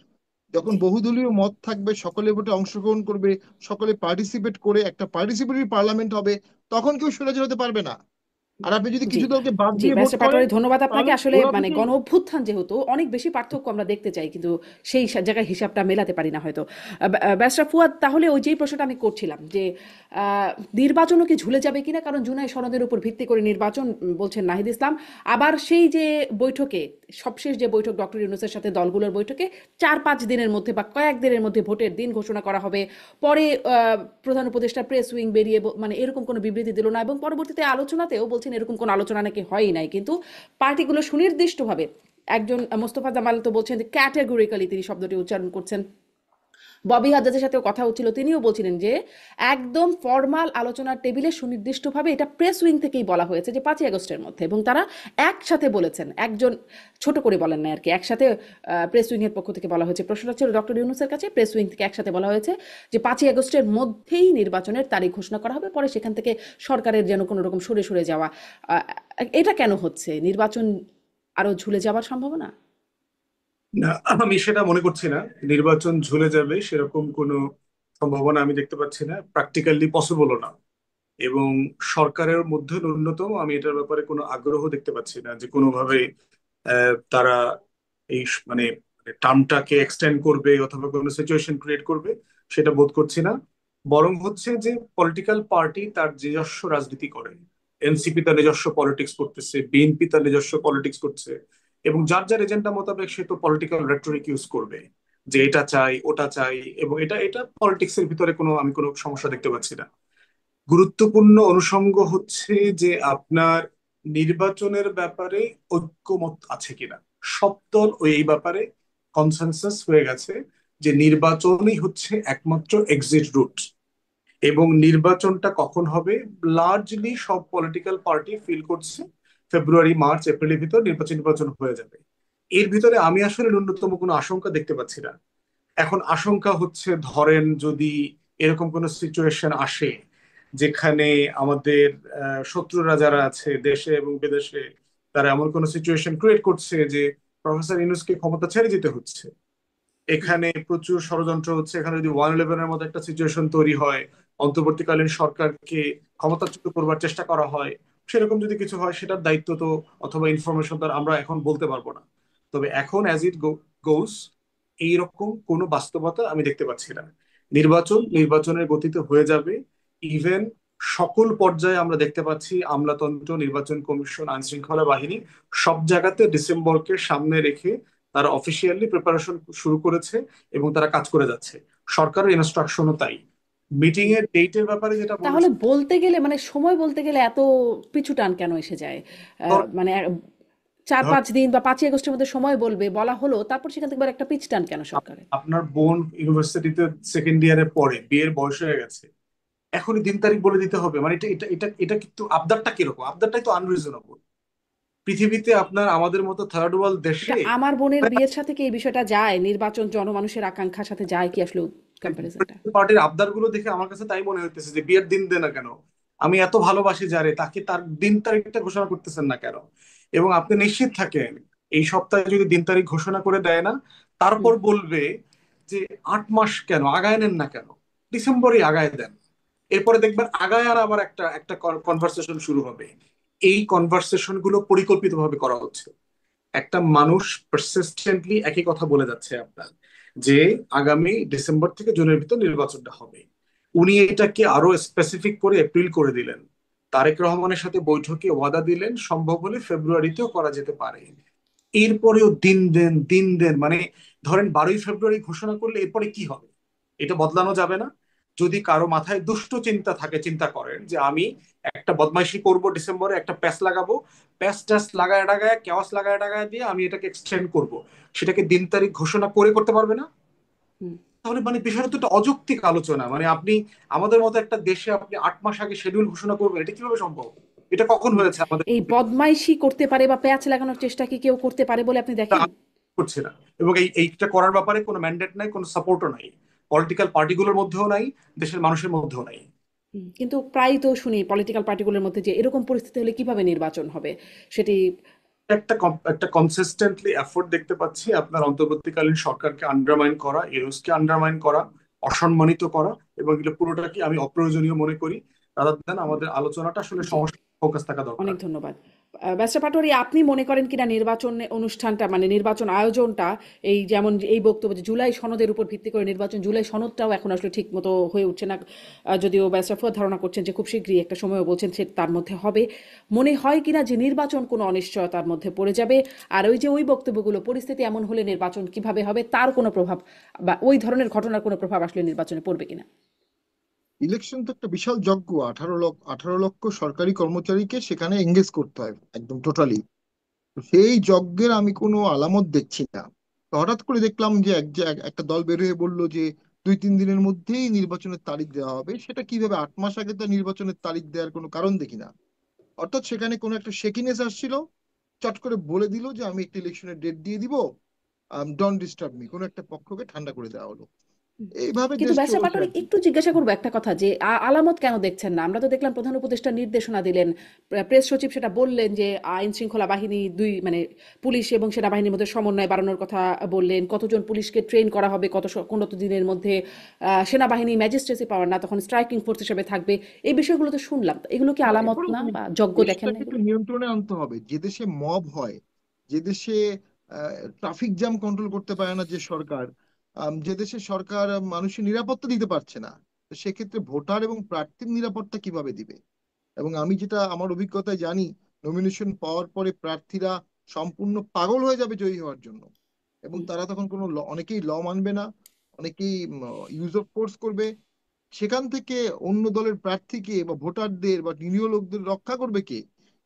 যখন জি। বহুদলীয় মত থাকবে, সকলে ভোটে অংশগ্রহণ করবে, সকলে পার্টিসিপেট করে একটা পার্টিসিপেটরি পার্লামেন্ট হবে, তখন কেউ স্বৈরাচার হতে পারবে না। আর আপনি যদি জি, কিছু দলকে বাদ জি, দিয়ে ভোট ব্যারিস্টার করেন, পাটোয়ারি ধন্যবাদ আপনাকে। তাহলে আসলে ওরা মানে থেকেই। গণ অভ্যুত্থান যেহেতু অনেক বেশি পার্থক্য আমরা দেখতে চাই, কিন্তু সেই জায়গায় হিসাবটা মেলাতে পারি না হয়তো। ব্যারিস্টার ফুয়াদ, তাহলে ওই যেই প্রশ্নটা আমি করছিলাম যে আহ, নির্বাচনও কি ঝুলে যাবে কিনা, কারণ জুলাই সনদের উপর ভিত্তি করে নির্বাচন বলছেন নাহিদ ইসলাম। আবার সেই যে বৈঠকে, সবশেষ যে বৈঠক ডক্টর ইউনূসের সাথে দলগুলোর বৈঠকে 4-5 দিনের মধ্যে বা কয়েকদিনের মধ্যে ভোটের দিন ঘোষণা করা হবে। পরে প্রধান উপদেষ্টা প্রেস উইং বেরিয়ে মানে এরকম কোনো বিবৃতি দিল না, এবং পরবর্তীতে আলোচনাতেও বলছেন এরকম কোনো আলোচনা নাকি হয়ই নাই, কিন্তু পার্টিগুলো সুনির্দিষ্টভাবে, একজন মোস্তফা জামাল তো বলছেন যে ক্যাটাগরিক্যালি, তিনি শব্দটি উচ্চারণ করছেন। ববি হাজ্জাজের সাথেও কথা হচ্ছিল, তিনিও বলছিলেন যে একদম ফর্মাল আলোচনার টেবিলে সুনির্দিষ্টভাবে এটা প্রেস উইং থেকেই বলা হয়েছে যে 5ই আগস্টের মধ্যে, এবং তারা একসাথে বলেছেন, একজন ছোট করে বলেন না আর কি, একসাথে প্রেস উইংয়ের পক্ষ থেকে বলা হয়েছে। প্রশ্নটা ছিল ডক্টর ইউনূসের কাছে, প্রেস উইং থেকে একসাথে বলা হয়েছে যে 5ই আগস্টের মধ্যেই নির্বাচনের তারিখ ঘোষণা করা হবে, পরে সেখান থেকে সরকারের যেন কোনো রকম সরে সরে যাওয়া। আহ, এটা কেন হচ্ছে? নির্বাচন আরো ঝুলে যাওয়ার সম্ভাবনা? না, আমি সেটা মনে করছি না। নির্বাচন ঝুলে যাবে সেরকম কোনো সম্ভাবনা আমি দেখতে পাচ্ছি না, প্র্যাকটিক্যালি পসিবলও না। এবং সরকারের মধ্যে ন্যূনতম আমি এটার ব্যাপারে কোনো আগ্রহ দেখতে পাচ্ছি না যে কোনোভাবে তারা এই মানে টার্মটাকে এক্সটেন্ড করবে অথবা কোনো সিচুয়েশন ক্রিয়েট করবে, সেটা বোধ করছি না। বরং হচ্ছে যে পলিটিক্যাল পার্টি তার নিজস্ব রাজনীতি করে, এনসিপি তার নিজস্ব পলিটিক্স করতেছে, বিএনপি তার নিজস্ব পলিটিক্স করছে, এবং যার যার এজেন্ডা মোতাবেক সে তো পলিটিক্যাল রেটরিক ইউজ করবে যে এটা চাই ওটা চাই, এবং এটা এটা পলিটিক্স এর ভিতরে আমি কোনো সমস্যা দেখতে পাচ্ছি না। গুরুত্বপূর্ণ অনুষঙ্গ হচ্ছে যে আপনার নির্বাচনের ব্যাপারে ঐক্যমত আছে কিনা। সব দল ওই এই ব্যাপারে কনসেনসাস হয়ে গেছে যে নির্বাচনই হচ্ছে একমাত্র এক্সিট রুট, এবং নির্বাচনটা কখন হবে লার্জলি সব পলিটিক্যাল পার্টি ফিল করছে ফেব্রুয়ারি মার্চ এপ্রিলের ভিতর নির্বাচন হয়ে যাবে। এর ভিতরে আমি আসলে ন্যূনতম কোনো আশঙ্কা দেখতে পাচ্ছি না। এখন আশঙ্কা হচ্ছে ধরেন যদি এরকম কোনো সিচুয়েশন আসে যেখানে আমাদের শত্রুরা যারা আছে দেশে এবং বিদেশে, তারা এমন কোনো সিচুয়েশন ক্রিয়েট করছে যে প্রফেসর ইউনূসকে ক্ষমতা ছেড়ে যেতে হচ্ছে, এখানে প্রচুর ষড়যন্ত্র হচ্ছে, এখানে যদি 111-এর মতো একটা সিচুয়েশন তৈরি হয়, অন্তর্বর্তীকালীন সরকারকে ক্ষমতাচ্যুত করবার চেষ্টা করা হয়, সেরকম যদি কিছু হয় সেটার দায়িত্ব তো অথবা ইনফরমেশন তো আর আমরা এখন বলতে পারবো না। তবে এখন অ্যাজ ইট গোস এইরকম কোনো বাস্তবতা আমি দেখতে পাচ্ছি না। নির্বাচনের গতিতে হয়ে যাবে। ইভেন সকল পর্যায়ে আমরা দেখতে পাচ্ছি আমলাতন্ত্র, নির্বাচন কমিশন, আইন শৃঙ্খলা বাহিনী সব জায়গাতে ডিসেম্বরকে সামনে রেখে তারা অফিসিয়ালি প্রিপারেশন শুরু করেছে এবং তারা কাজ করে যাচ্ছে। সরকারের ইনস্ট্রাকশনও তাই। মিটিং এর ডেটের ব্যাপারে যেটা তাহলে বলেছে, বলতে গেলে, মানে সময় বলতে গেলে এত পিছু টান কেন এসে যায়? ধর মানে চার ধর পাঁচ দিন বা 5ই আগস্টের মধ্যে সময় বলবে বলা হলো, তারপর সেখান থেকে আবার একটা পিচ টান কেন সরকারের? আপনার বোন ইউনিভার্সিটিতে সেকেন্ড ইয়ারে পড়ে, বিয়ের বয়স হয়ে গেছে, এখনই দিন তারিখ বলে দিতে হবে? মানে এটা এটা এটা এটা কিন্তু আবদারটা কিরকম? আবদারটাই তো আনরিজনেবল। পৃথিবীতে আপনার আমাদের মতো থার্ড ওয়ার্ল্ড এটা দেশে আমার বোনের বিয়ের সাথে কি এই বিষয়টা যায়? নির্বাচন জনমানুষের আকাঙ্ক্ষার সাথে যায় কি আসলে কম্পারিজনটা? পার্টির আবদার গুলো দেখে আমার কাছে তাই মনে হইতেছে যে বিয়ের দিন দেন না কেন? আমি এত ভালোবাসি যারে, তাকে তার দিন তারিখটা ঘোষণা করতেছেন না কেন? এবং আপনি নিশ্চিত থাকেন এই সপ্তাহে যদি দিন তারিখ ঘোষণা করে দেয় না, হুম। তারপর বলবে যে 8 মাস কেন আগায় নেন না কেন, ডিসেম্বরই আগায় দেন। এরপরে দেখবেন আগায় আর আবার একটা একটা কনভারসেশন শুরু হবে। এই কনভারসেশন গুলো পরিকল্পিতভাবে করা হচ্ছে। একটা মানুষ পারসিস্টেন্টলি একই কথা বলে যাচ্ছে আপনার যে আগামী ডিসেম্বর থেকে জুনের ভিতর নির্বাচনটা হবে। উনি এটাকে আরো স্পেসিফিক করে এপ্রিল করে দিলেন। তারেক রহমানের সাথে বৈঠকে ওয়াদা দিলেন সম্ভব হলে ফেব্রুয়ারিতেও করা যেতে পারে। এরপরেও দিন দেন দিন দেন, মানে ধরেন 12ই ফেব্রুয়ারি ঘোষণা করলে এরপরে কি হবে? এটা বদলানো যাবে না। যদি কারো মাথায় দুষ্ট চিন্তা থাকে, চিন্তা করেন যে আমি একটা বদমাইশি করব, ডিসেম্বরে একটা প্যাচ লাগাবো, প্যাচ ট্যাচ লাগায় টাগায় কেওয়াস লাগায় টাগায় দিয়ে আমি এটাকে এক্সটেন্ড করব, সেটাকে দিন তারিখ ঘোষণা করে করতে পারবে না। হুম। তাহলে মানে বিষয়টা তো একটা অযৌক্তিক আলোচনা। মানে আপনি আমাদের মতো একটা দেশে আপনি 8 মাস আগে শিডিউল ঘোষণা করবেন, এটা কিভাবে সম্ভব? এটা কখন হুম। হয়েছে আমাদের? এই বদমাইশি করতে পারে বা প্যাচ লাগানোর চেষ্টা কি কেউ করতে পারে বলে আপনি দেখেন? করছে না। এবং এইটা করার ব্যাপারে কোনো ম্যান্ডেট নাই, কোনো সাপোর্টও নাই, পলিটিক্যাল পার্টিগুলোর মধ্যেও নাই, দেশের মানুষের মধ্যেও নাই। কিন্তু প্রায় তো শুনি পলিটিক্যাল পার্টিগুলোর মধ্যে যে এরকম পরিস্থিতি হলে কিভাবে নির্বাচন হবে সেটি। একটা কনসিস্টেন্টলি এফোর্ট দেখতে পাচ্ছি আপনার অন্তর্বর্তীকালীন সরকারকে আন্ডারমাইন করা, ইউনুসকে আন্ডারমাইন করা, অসম্মানিত করা, এবং এগুলো পুরোটাকে আমি অপ্রয়োজনীয় মনে করি। রাদার দেন আমাদের আলোচনাটা আসলে জি, সমস্যা ফোকাস থাকা দরকার। অনেক ধন্যবাদ। ব্যারিস্টার পাটোয়ারি, আপনি মনে করেন কিনা নির্বাচন অনুষ্ঠানটা মানে নির্বাচন আয়োজনটা, এই যেমন এই বক্তব্য যে জুলাই সনদের উপর ভিত্তি করে নির্বাচন, জুলাই সনদটাও এখন আসলে ঠিক মতো হয়ে উঠছে না, যদিও ব্যারিস্টার ফুয়াদ ধারণা করছেন যে খুব শীঘ্রই একটা সময়ও বলছেন সে তার মধ্যে হবে, মনে হয় কিনা যে নির্বাচন কোনো অনিশ্চয়তার মধ্যে পড়ে যাবে? আর ওই যে ওই বক্তব্যগুলো, পরিস্থিতি এমন হলে নির্বাচন কিভাবে হবে তার কোনো প্রভাব বা ওই ধরনের ঘটনার কোনো প্রভাব আসলে নির্বাচনে পড়বে কিনা? ইলেকশন তো একটা বিশাল যজ্ঞ। 18 লক্ষ সরকারি কর্মচারীকে সেখানে এঙ্গেজ করতে হয় একদম টোটালি। সেই যজ্ঞের আমি কোনো আলামত দেখছি না। তো হঠাৎ করে দেখলাম যে একটা দল বের হয়ে বললো যে 2-3 দিনের মধ্যেই নির্বাচনের তারিখ দেওয়া হবে। সেটা কিভাবে? 8 মাস আগে তো নির্বাচনের তারিখ দেওয়ার কোনো কারণ দেখি না। অর্থাৎ সেখানে কোনো একটা শেকিনেস আসছিল, চট করে বলে দিল যে আমি একটা ইলেকশনের ডেট দিয়ে দিব, ডোন্ট ডিস্টার্ব মি, কোনো একটা পক্ষকে ঠান্ডা করে দেওয়া হলো। এইভাবে কিন্তু দেশ ব্যারিস্টার চলছে পাটোয়ারি, আর কি। একটু জিজ্ঞাসা করবো একটা কথা, যে আলামত কেন দেখছেন না? আমরা তো দেখলাম প্রধান উপদেষ্টা নির্দেশনা দিলেন, প্রেস সচিব সেটা বললেন যে আইন শৃঙ্খলা বাহিনী দুই মানে পুলিশ এবং সেনাবাহিনীর মধ্যে সমন্বয় বাড়ানোর কথা বললেন, কতজন পুলিশকে ট্রেন করা হবে, কত দিনের মধ্যে সেনাবাহিনী ম্যাজিস্ট্রেসি পাওয়ার না তখন স্ট্রাইকিং ফোর্স হিসেবে থাকবে, এই বিষয়গুলো তো শুনলাম। তো এগুলো কি না, আলামত এরপরেও না মানে বা যোগ্য দেখেন না দেশটাকে একটু এগুলো? নিয়ন্ত্রণে আনতে হবে। যে দেশে মব হয়, যে দেশে ট্রাফিক জ্যাম কন্ট্রোল করতে পারে না যে সরকার, যে দেশে সরকার মানুষের নিরাপত্তা দিতে পারছে না, তো সেক্ষেত্রে ভোটার এবং প্রার্থীর নিরাপত্তা কিভাবে দিবে? এবং আমি যেটা আমার অভিজ্ঞতায় জানি, নমিনেশন পাওয়ার পরে প্রার্থীরা সম্পূর্ণ পাগল হয়ে যাবে জয়ী হওয়ার জন্য। এবং হুম। তারা তখন কোনো অনেকেই মানবে না, অনেকেই ইউজ অফ ফোর্স করবে। সেখান থেকে অন্য দলের প্রার্থীকে বা ভোটারদের বা নিরীহ লোকদের রক্ষা করবে কে?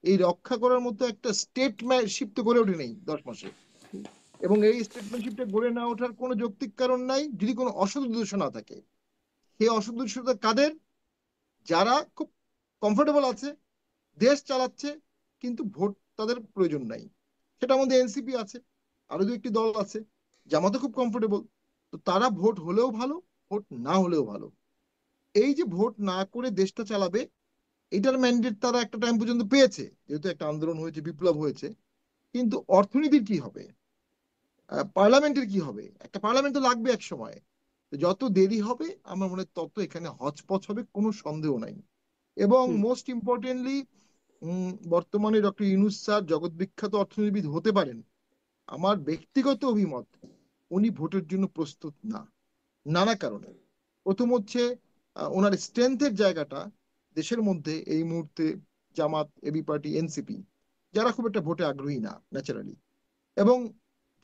এই রক্ষা করার মতো একটা স্টেটম্যানশিপ তো গড়ে ওঠে নেই 10 মাসে। এবং এই স্টেটম্যানশিপটা গড়ে না ওঠার কোনো যৌক্তিক কারণ নাই যদি কোনো অসৎ উদ্দেশ্য না থাকে। সেই অসৎ উদ্দেশ্যটা কাদের? যারা খুব কমফোর্টেবল আছে, দেশ চালাচ্ছে, কিন্তু ভোট তাদের প্রয়োজন নাই। সেটার মধ্যে এনসিপি আছে, আরো দু একটি দল আছে, জামাতে খুব কমফোর্টেবল। তো তারা ভোট হলেও ভালো, ভোট না হলেও ভালো। এই যে ভোট না করে দেশটা চালাবে, এটার ম্যান্ডেট তারা একটা টাইম পর্যন্ত পেয়েছে, যেহেতু একটা আন্দোলন হয়েছে, বিপ্লব হয়েছে। কিন্তু অর্থনীতির কি হবে? পার্লামেন্টের কি হবে? একটা পার্লামেন্ট তো লাগবে এক সময়। তো যত দেরি হবে আমার মনে হয় তত এখানে হচপচ হবে, কোনো সন্দেহ নাই। এবং হুম। মোস্ট ইম্পর্টেন্টলি, বর্তমানে ডক্টর ইউনূস স্যার জগৎ বিখ্যাত অর্থনীতিবিদ হতে পারেন, আমার ব্যক্তিগত অভিমত উনি ভোটের জন্য প্রস্তুত না, নানা কারণে। প্রথম হচ্ছে ওনার স্ট্রেংথের জায়গাটা দেশের মধ্যে এই মুহূর্তে জামাত, এবি পার্টি, এনসিপি, যারা খুব একটা ভোটে আগ্রহী না ন্যাচারালি। এবং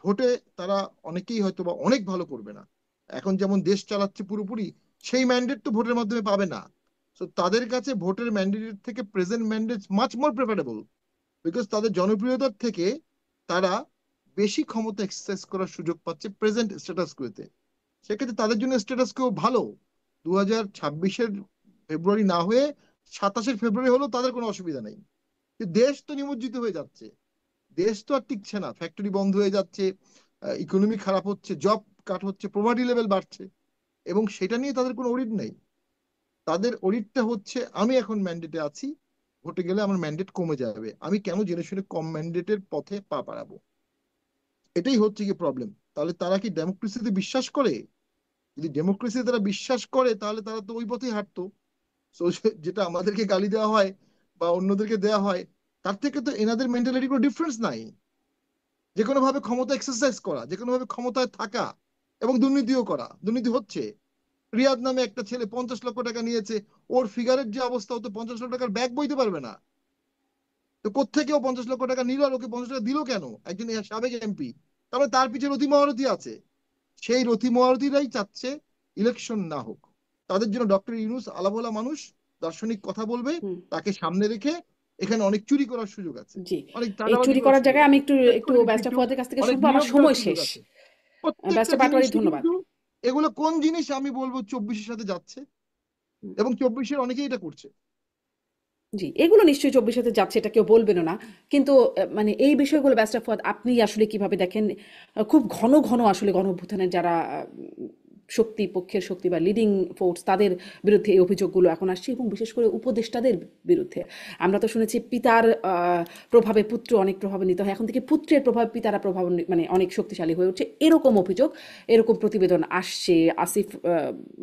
ভোটে তারা অনেকেই হয়তো বা অনেক ভালো করবে না। এখন যেমন দেশ চালাচ্ছে পুরোপুরি, সেই ম্যান্ডেট তো ভোটের মাধ্যমে পাবে না। তো তাদের কাছে ভোটের ম্যান্ডেটের থেকে present mandate much more preferable, because তাদের জনপ্রিয়তার থেকে তারা বেশি ক্ষমতা এক্সারসাইজ করার সুযোগ পাচ্ছে প্রেজেন্ট স্ট্যাটাস কোতে। সেক্ষেত্রে তাদের জন্য স্ট্যাটাস কেউ ভালো, 2026-এর ফেব্রুয়ারি না হয়ে 27-এর ফেব্রুয়ারি হলেও তাদের কোনো অসুবিধা নেই। দেশ তো নিমজ্জিত হয়ে যাচ্ছে, দেশ তো আর টিকছে না, ফ্যাক্টরি বন্ধ হয়ে যাচ্ছে, ইকোনমি খারাপ হচ্ছে, জব কাট হচ্ছে, প্রভার্টি লেভেল বাড়ছে। এবং সেটা নিয়ে তাদের কোনো অডিট নেই। তাদের অডিটটা হচ্ছে আমি এখন ম্যান্ডেটে আছি, ভোটে গেলে আমার ম্যান্ডেট কমে যাবে, আমি কেন জেনে শুনে কম ম্যান্ডেটের পথে পা বাড়াবো? এটাই হচ্ছে কি প্রবলেম। তাহলে তারা কি ডেমোক্রেসিতে বিশ্বাস করে? যদি ডেমোক্রেসিতে তারা বিশ্বাস করে তাহলে তারা তো ওই পথেই হাঁটতো। So, যেটা আমাদেরকে গালি দেওয়া হয় বা অন্যদেরকে দেওয়া হয়, তার থেকে তো এনাদের মেন্টালিটি কোনো ডিফারেন্স নাই। যে কোনো ভাবে ক্ষমতা এক্সারসাইজ করা, যে কোনো ভাবে ক্ষমতায় থাকা, এবং দুর্নীতিও করা। দুর্নীতি হচ্ছে। রিয়াদ নামে একটা ছেলে 50 লক্ষ টাকা নিয়েছে, ওর ফিগারের যে অবস্থা, ও তো 50 লক্ষ টাকার ব্যাগ বইতে পারবে না। তো তো কোত্থেকে ও 50 লক্ষ টাকা নিল আর ওকে 50 টাকা দিল কেন? একজন সাবেক এমপি। তারপরে তার পিছনে রথী মহারথী আছে। সেই রথী মহারথীরাই চাচ্ছে ইলেকশন না হোক। তাদের জন্য ডক্টর ইউনূস আলাভোলা মানুষ, দার্শনিক কথা বলবে, হুম। তাকে সামনে রেখে এখানে অনেক চুরি করার সুযোগ আছে, জি, অনেক এই চাঁদাবাজি চুরি করার করার সুযোগ জায়গায় আছে, আমি একটু শেষ একটু করে দিচ্ছি ব্যারিস্টার একটু, ফুয়াদের কাছ থেকে অনেক শুনবো, আমার নিয়োগ দেওয়ার সময় সুযোগ শেষ। আছে। প্রত্যেকটা ব্যারিস্টার পাটোয়ারি, জিনিসই ধন্যবাদ। কিন্তু, এগুলো কোন জিনিস আমি বলবো 24-এর সাথে যাচ্ছে, হুম। এবং 24-এর অনেকেই এটা করছে। জি, এগুলো নিশ্চয়ই 24-এ যাচ্ছে, এটা কেউ বলবেনও না। কিন্তু মানে এই বিষয়গুলো ব্যারিস্টার ফুয়াদ আপনি আসলে কিভাবে দেখেন? খুব ঘন ঘন আসলে গণ অভ্যুত্থানের যারা শক্তি, পক্ষের শক্তি বা লিডিং ফোর্স, তাদের বিরুদ্ধে এই অভিযোগগুলো এখন আসছে, এবং বিশেষ করে উপদেষ্টাদের বিরুদ্ধে। আমরা তো শুনেছি পিতার প্রভাবে পুত্র অনেক প্রভাবান্বিত হয়, এখন থেকে পুত্রের প্রভাবে পিতারা মানে অনেক শক্তিশালী হয়ে উঠছে, এরকম অভিযোগ, এরকম প্রতিবেদন আসছে। আসিফ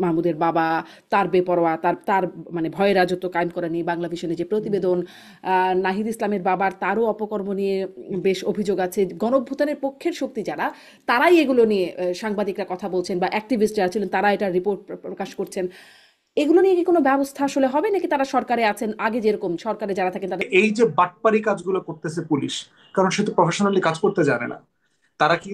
মাহমুদের বাবা, তার বেপরোয়া, তার তার মানে ভয়ের রাজত্ব কায়েম করা নিয়ে বাংলা ভিশনে যে প্রতিবেদন, নাহিদ ইসলামের বাবার তারও অপকর্ম নিয়ে বেশ অভিযোগ আছে। গণ অভ্যুত্থানের পক্ষের শক্তি যারা, তারাই এগুলো নিয়ে সাংবাদিকরা কথা বলছেন, বা অ্যাক্টিভিস্ট যারা ছিলেন তারা এটা রিপোর্ট প্রকাশ করছেন। এগুলো নিয়ে কি কোনো ব্যবস্থা আসলে হবে, নাকি তারা সরকারে আছেন, আগে যেরকম সরকারে যারা থাকেন তাদের? এই যে বাটপারি কাজগুলো করতেছে পুলিশ, কারণ সে তো প্রফেশনালি কাজ করতে জানে না। তারা কি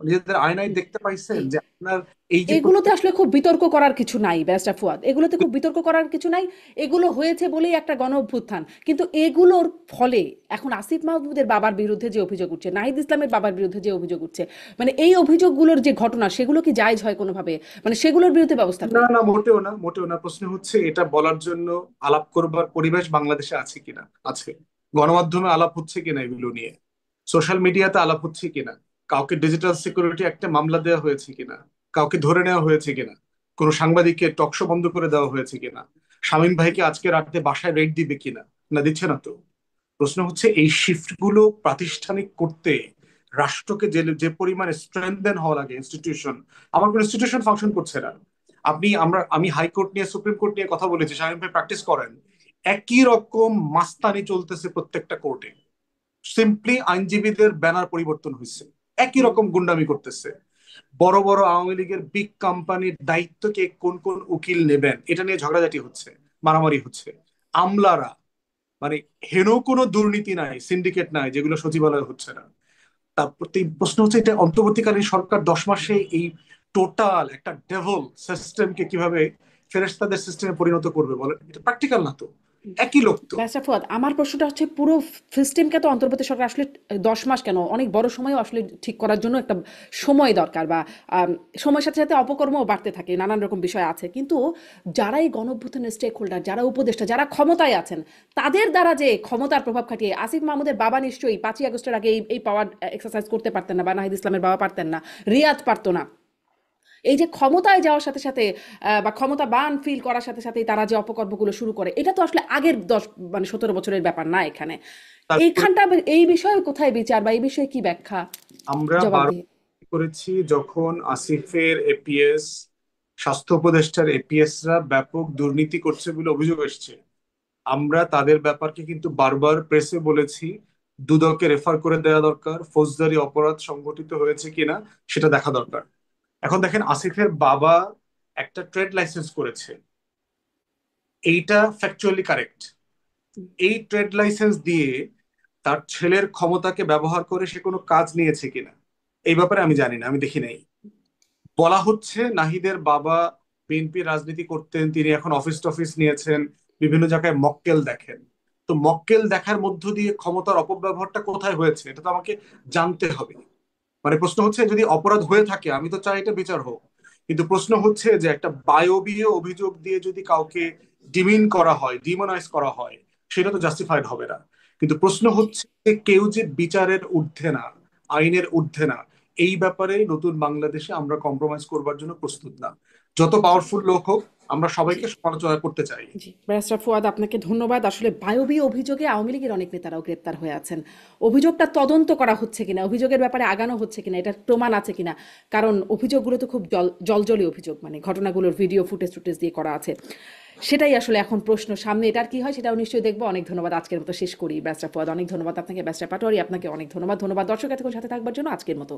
নিজেদের আয়নায় দেখতে পাইছেন যে আপনার এই যে এগুলোতে আসলে খুব বিতর্ক করার কিছু নাই ব্যারিস্টার ফুয়াদ, এগুলোতে খুব বিতর্ক করার কিছু নাই। এগুলো হয়েছে বলেই একটা গণ অভ্যুত্থান, কিন্তু এগুলোর ফলে এখন আসিফ মাহমুদের বাবার বিরুদ্ধে যে অভিযোগ উঠছে, নাহিদ ইসলামের বাবার বিরুদ্ধে যে অভিযোগ উঠছে, মানে এই অভিযোগগুলোর যে ঘটনা, সেগুলো কি জায়েজ হয় কোনোভাবে? মানে সেগুলোর বিরুদ্ধে ব্যবস্থা না করি। না, মোটেও না, মোটেও না। প্রশ্ন হচ্ছে এটা বলার জন্য আলাপ করবার পরিবেশ বাংলাদেশে আছে কিনা। আছে। গণমাধ্যমে আলাপ হচ্ছে কিনা এগুলো নিয়ে, সোশ্যাল মিডিয়াতে আলাপ হচ্ছে কিনা, কাউকে ডিজিটাল সিকিউরিটি একটা মামলা দেওয়া হয়েছে কিনা, কাউকে ধরে নেওয়া হয়েছে কিনা, কোনো সাংবাদিককে টকশো বন্ধ করে দেওয়া হয়েছে কিনা, শামীম ভাইকে আজকে রাতে বাসায় রেড দিবে কিনা, না দিচ্ছে না তো। প্রশ্ন হচ্ছে এই শিফট গুলো প্রাতিষ্ঠানিক করতে রাষ্ট্রকে যে যে পরিমাণে স্ট্রেংথেন হওয়া লাগে ইনস্টিটিউশন, আমার কোনো ইনস্টিটিউশন ফাংশন করছে না। আমি হাইকোর্ট নিয়ে, সুপ্রিম কোর্ট নিয়ে কথা বলেছি, শামীম ভাই প্র্যাকটিস করেন, একই রকম মাস্তানি চলতেছে প্রত্যেকটা কোর্টে। সিম্পলি আইনজীবীদের ব্যানার পরিবর্তন হয়েছে, একই রকম গুন্ডামি করতেছে। বড় বড় আওয়ামী লীগের বিগ কোম্পানির দায়িত্বকে কোন কোন উকিল নেবেন এটা নিয়ে ঝগড়াঝাটি হচ্ছে, মারামারি হচ্ছে। আমলারা, মানে হেন কোনো দুর্নীতি নাই, সিন্ডিকেট নাই যেগুলো সচিবালয়ে হচ্ছে না। তারপর তো এই প্রশ্ন হচ্ছে, এটা অন্তর্বর্তীকালীন সরকার 10 মাসে এই টোটাল একটা ডেভল সিস্টেমকে কিভাবে ফেরেশতাদের সিস্টেমে পরিণত করবে বলেন? এটা প্র্যাকটিক্যাল না তো, একই লোক তো। ব্যারিস্টার ফুয়াদ, আমার প্রশ্নটা হচ্ছে পুরো সিস্টেমকে তো অন্তর্বর্তী সরকার আসলে 10 মাস কেন, অনেক বড় সময়ও আসলে ঠিক করার জন্য একটা সময় দরকার, বা সময়ের সাথে সাথে অপকর্মও বাড়তে থাকে, নানান রকম বিষয় আছে। কিন্তু যারা এই গণ অভ্যুত্থানের স্টেক হোল্ডার, যারা উপদেষ্টা, যারা ক্ষমতায় আছেন, তাদের দ্বারা যে ক্ষমতার প্রভাব খাটিয়ে আসিফ মাহমুদের বাবা নিশ্চয়ই 5ই আগস্টের আগে এই পাওয়ার এক্সারসাইজ করতে পারতেন না, বা নাহিদ ইসলামের বাবা পারতেন না, রিয়াদ পারতো না। এই যে ক্ষমতায় যাওয়ার সাথে সাথে বা ক্ষমতা বান ফিল করার সাথে সাথেই তারা যে অপকর্মগুলো শুরু করে, এটা তো আসলে আগের 10 মানে 17 বছরের ব্যাপার না এখানে। তারপরে এইখানটা এই বিষয়ে কোথায় বিচার, বা এই বিষয়ে কি ব্যাখ্যা, আমরা জবাবদিহি? করেছি যখন আসিফের এপিএস, স্বাস্থ্য উপদেষ্টার এপিএসরা ব্যাপক দুর্নীতি করছে বলে অভিযোগ এসছে, আমরা তাদের ব্যাপারকে কিন্তু বারবার প্রেসে বলেছি, দুদকে রেফার করে দেওয়া দরকার, ফৌজদারি অপরাধ সংগঠিত হয়েছে কিনা সেটা দেখা দরকার। এখন দেখেন, আসিফের বাবা একটা ট্রেড লাইসেন্স করেছে, এইটা ফ্যাকচুয়ালি কারেক্ট। এই ট্রেড লাইসেন্স দিয়ে তার ছেলের ক্ষমতাকে ব্যবহার করে সে কোনো কাজ নিয়েছে কিনা এই ব্যাপারে আমি জানি না, আমি দেখি নাই। বলা হচ্ছে নাহিদের বাবা বিএনপি রাজনীতি করতেন, তিনি এখন অফিস টফিস নিয়েছেন, বিভিন্ন জায়গায় মক্কেল দেখেন। তো মক্কেল দেখার মধ্য দিয়ে ক্ষমতার অপব্যবহারটা কোথায় হয়েছে এটা তো আমাকে জানতে হবে। মানে প্রশ্ন হচ্ছে, যদি অপরাধ হয়ে থাকে আমি তো চাই এটা বিচার হোক, কিন্তু প্রশ্ন হচ্ছে যে একটা বায়বীয় অভিযোগ দিয়ে যদি কাউকে ডিমিন করা হয়, ডিমোনাইজ করা হয়, সেটা তো জাস্টিফাইড হবে না। কিন্তু প্রশ্ন হচ্ছে যে কেউ যে বিচারের ঊর্ধ্বে না, আইনের ঊর্ধ্বে না, এই ব্যাপারে নতুন বাংলাদেশে আমরা কম্প্রোমাইজ করবার জন্য প্রস্তুত না। যত জি, পাওয়ারফুল লোক হোক, আমরা জি, সবাইকে সমালোচনা করতে চাই। জি, ব্যারিস্টার ফুয়াদ, আপনাকে ধন্যবাদ। আসলে বায়বীয় অভিযোগে আওয়ামী লীগের অনেক নেতারাও গ্রেপ্তার হয়ে আছেন। অভিযোগটা তদন্ত করা হচ্ছে কিনা, অভিযোগের ব্যাপারে আগানো হচ্ছে কিনা, এটার প্রমাণ আছে কিনা, কারণ অভিযোগগুলো তো খুব জলজলি অভিযোগ, মানে ঘটনাগুলোর ভিডিও ফুটেজ টুটেজ দিয়ে করা আছে। সেটাই আসলে এখন প্রশ্ন, সামনে এটার কি হয় সেটাও নিশ্চয়ই দেখবো। অনেক ধন্যবাদ, আজকের মতো শেষ করি। ব্যারিস্টার ফুয়াদ, অনেক ধন্যবাদ আপনাকে। ব্যারিস্টার পাটোয়ারি, আপনাকে অনেক ধন্যবাদ। ধন্যবাদ দর্শক এতক্ষণ সাথে থাকবার জন্য। আজকের মতো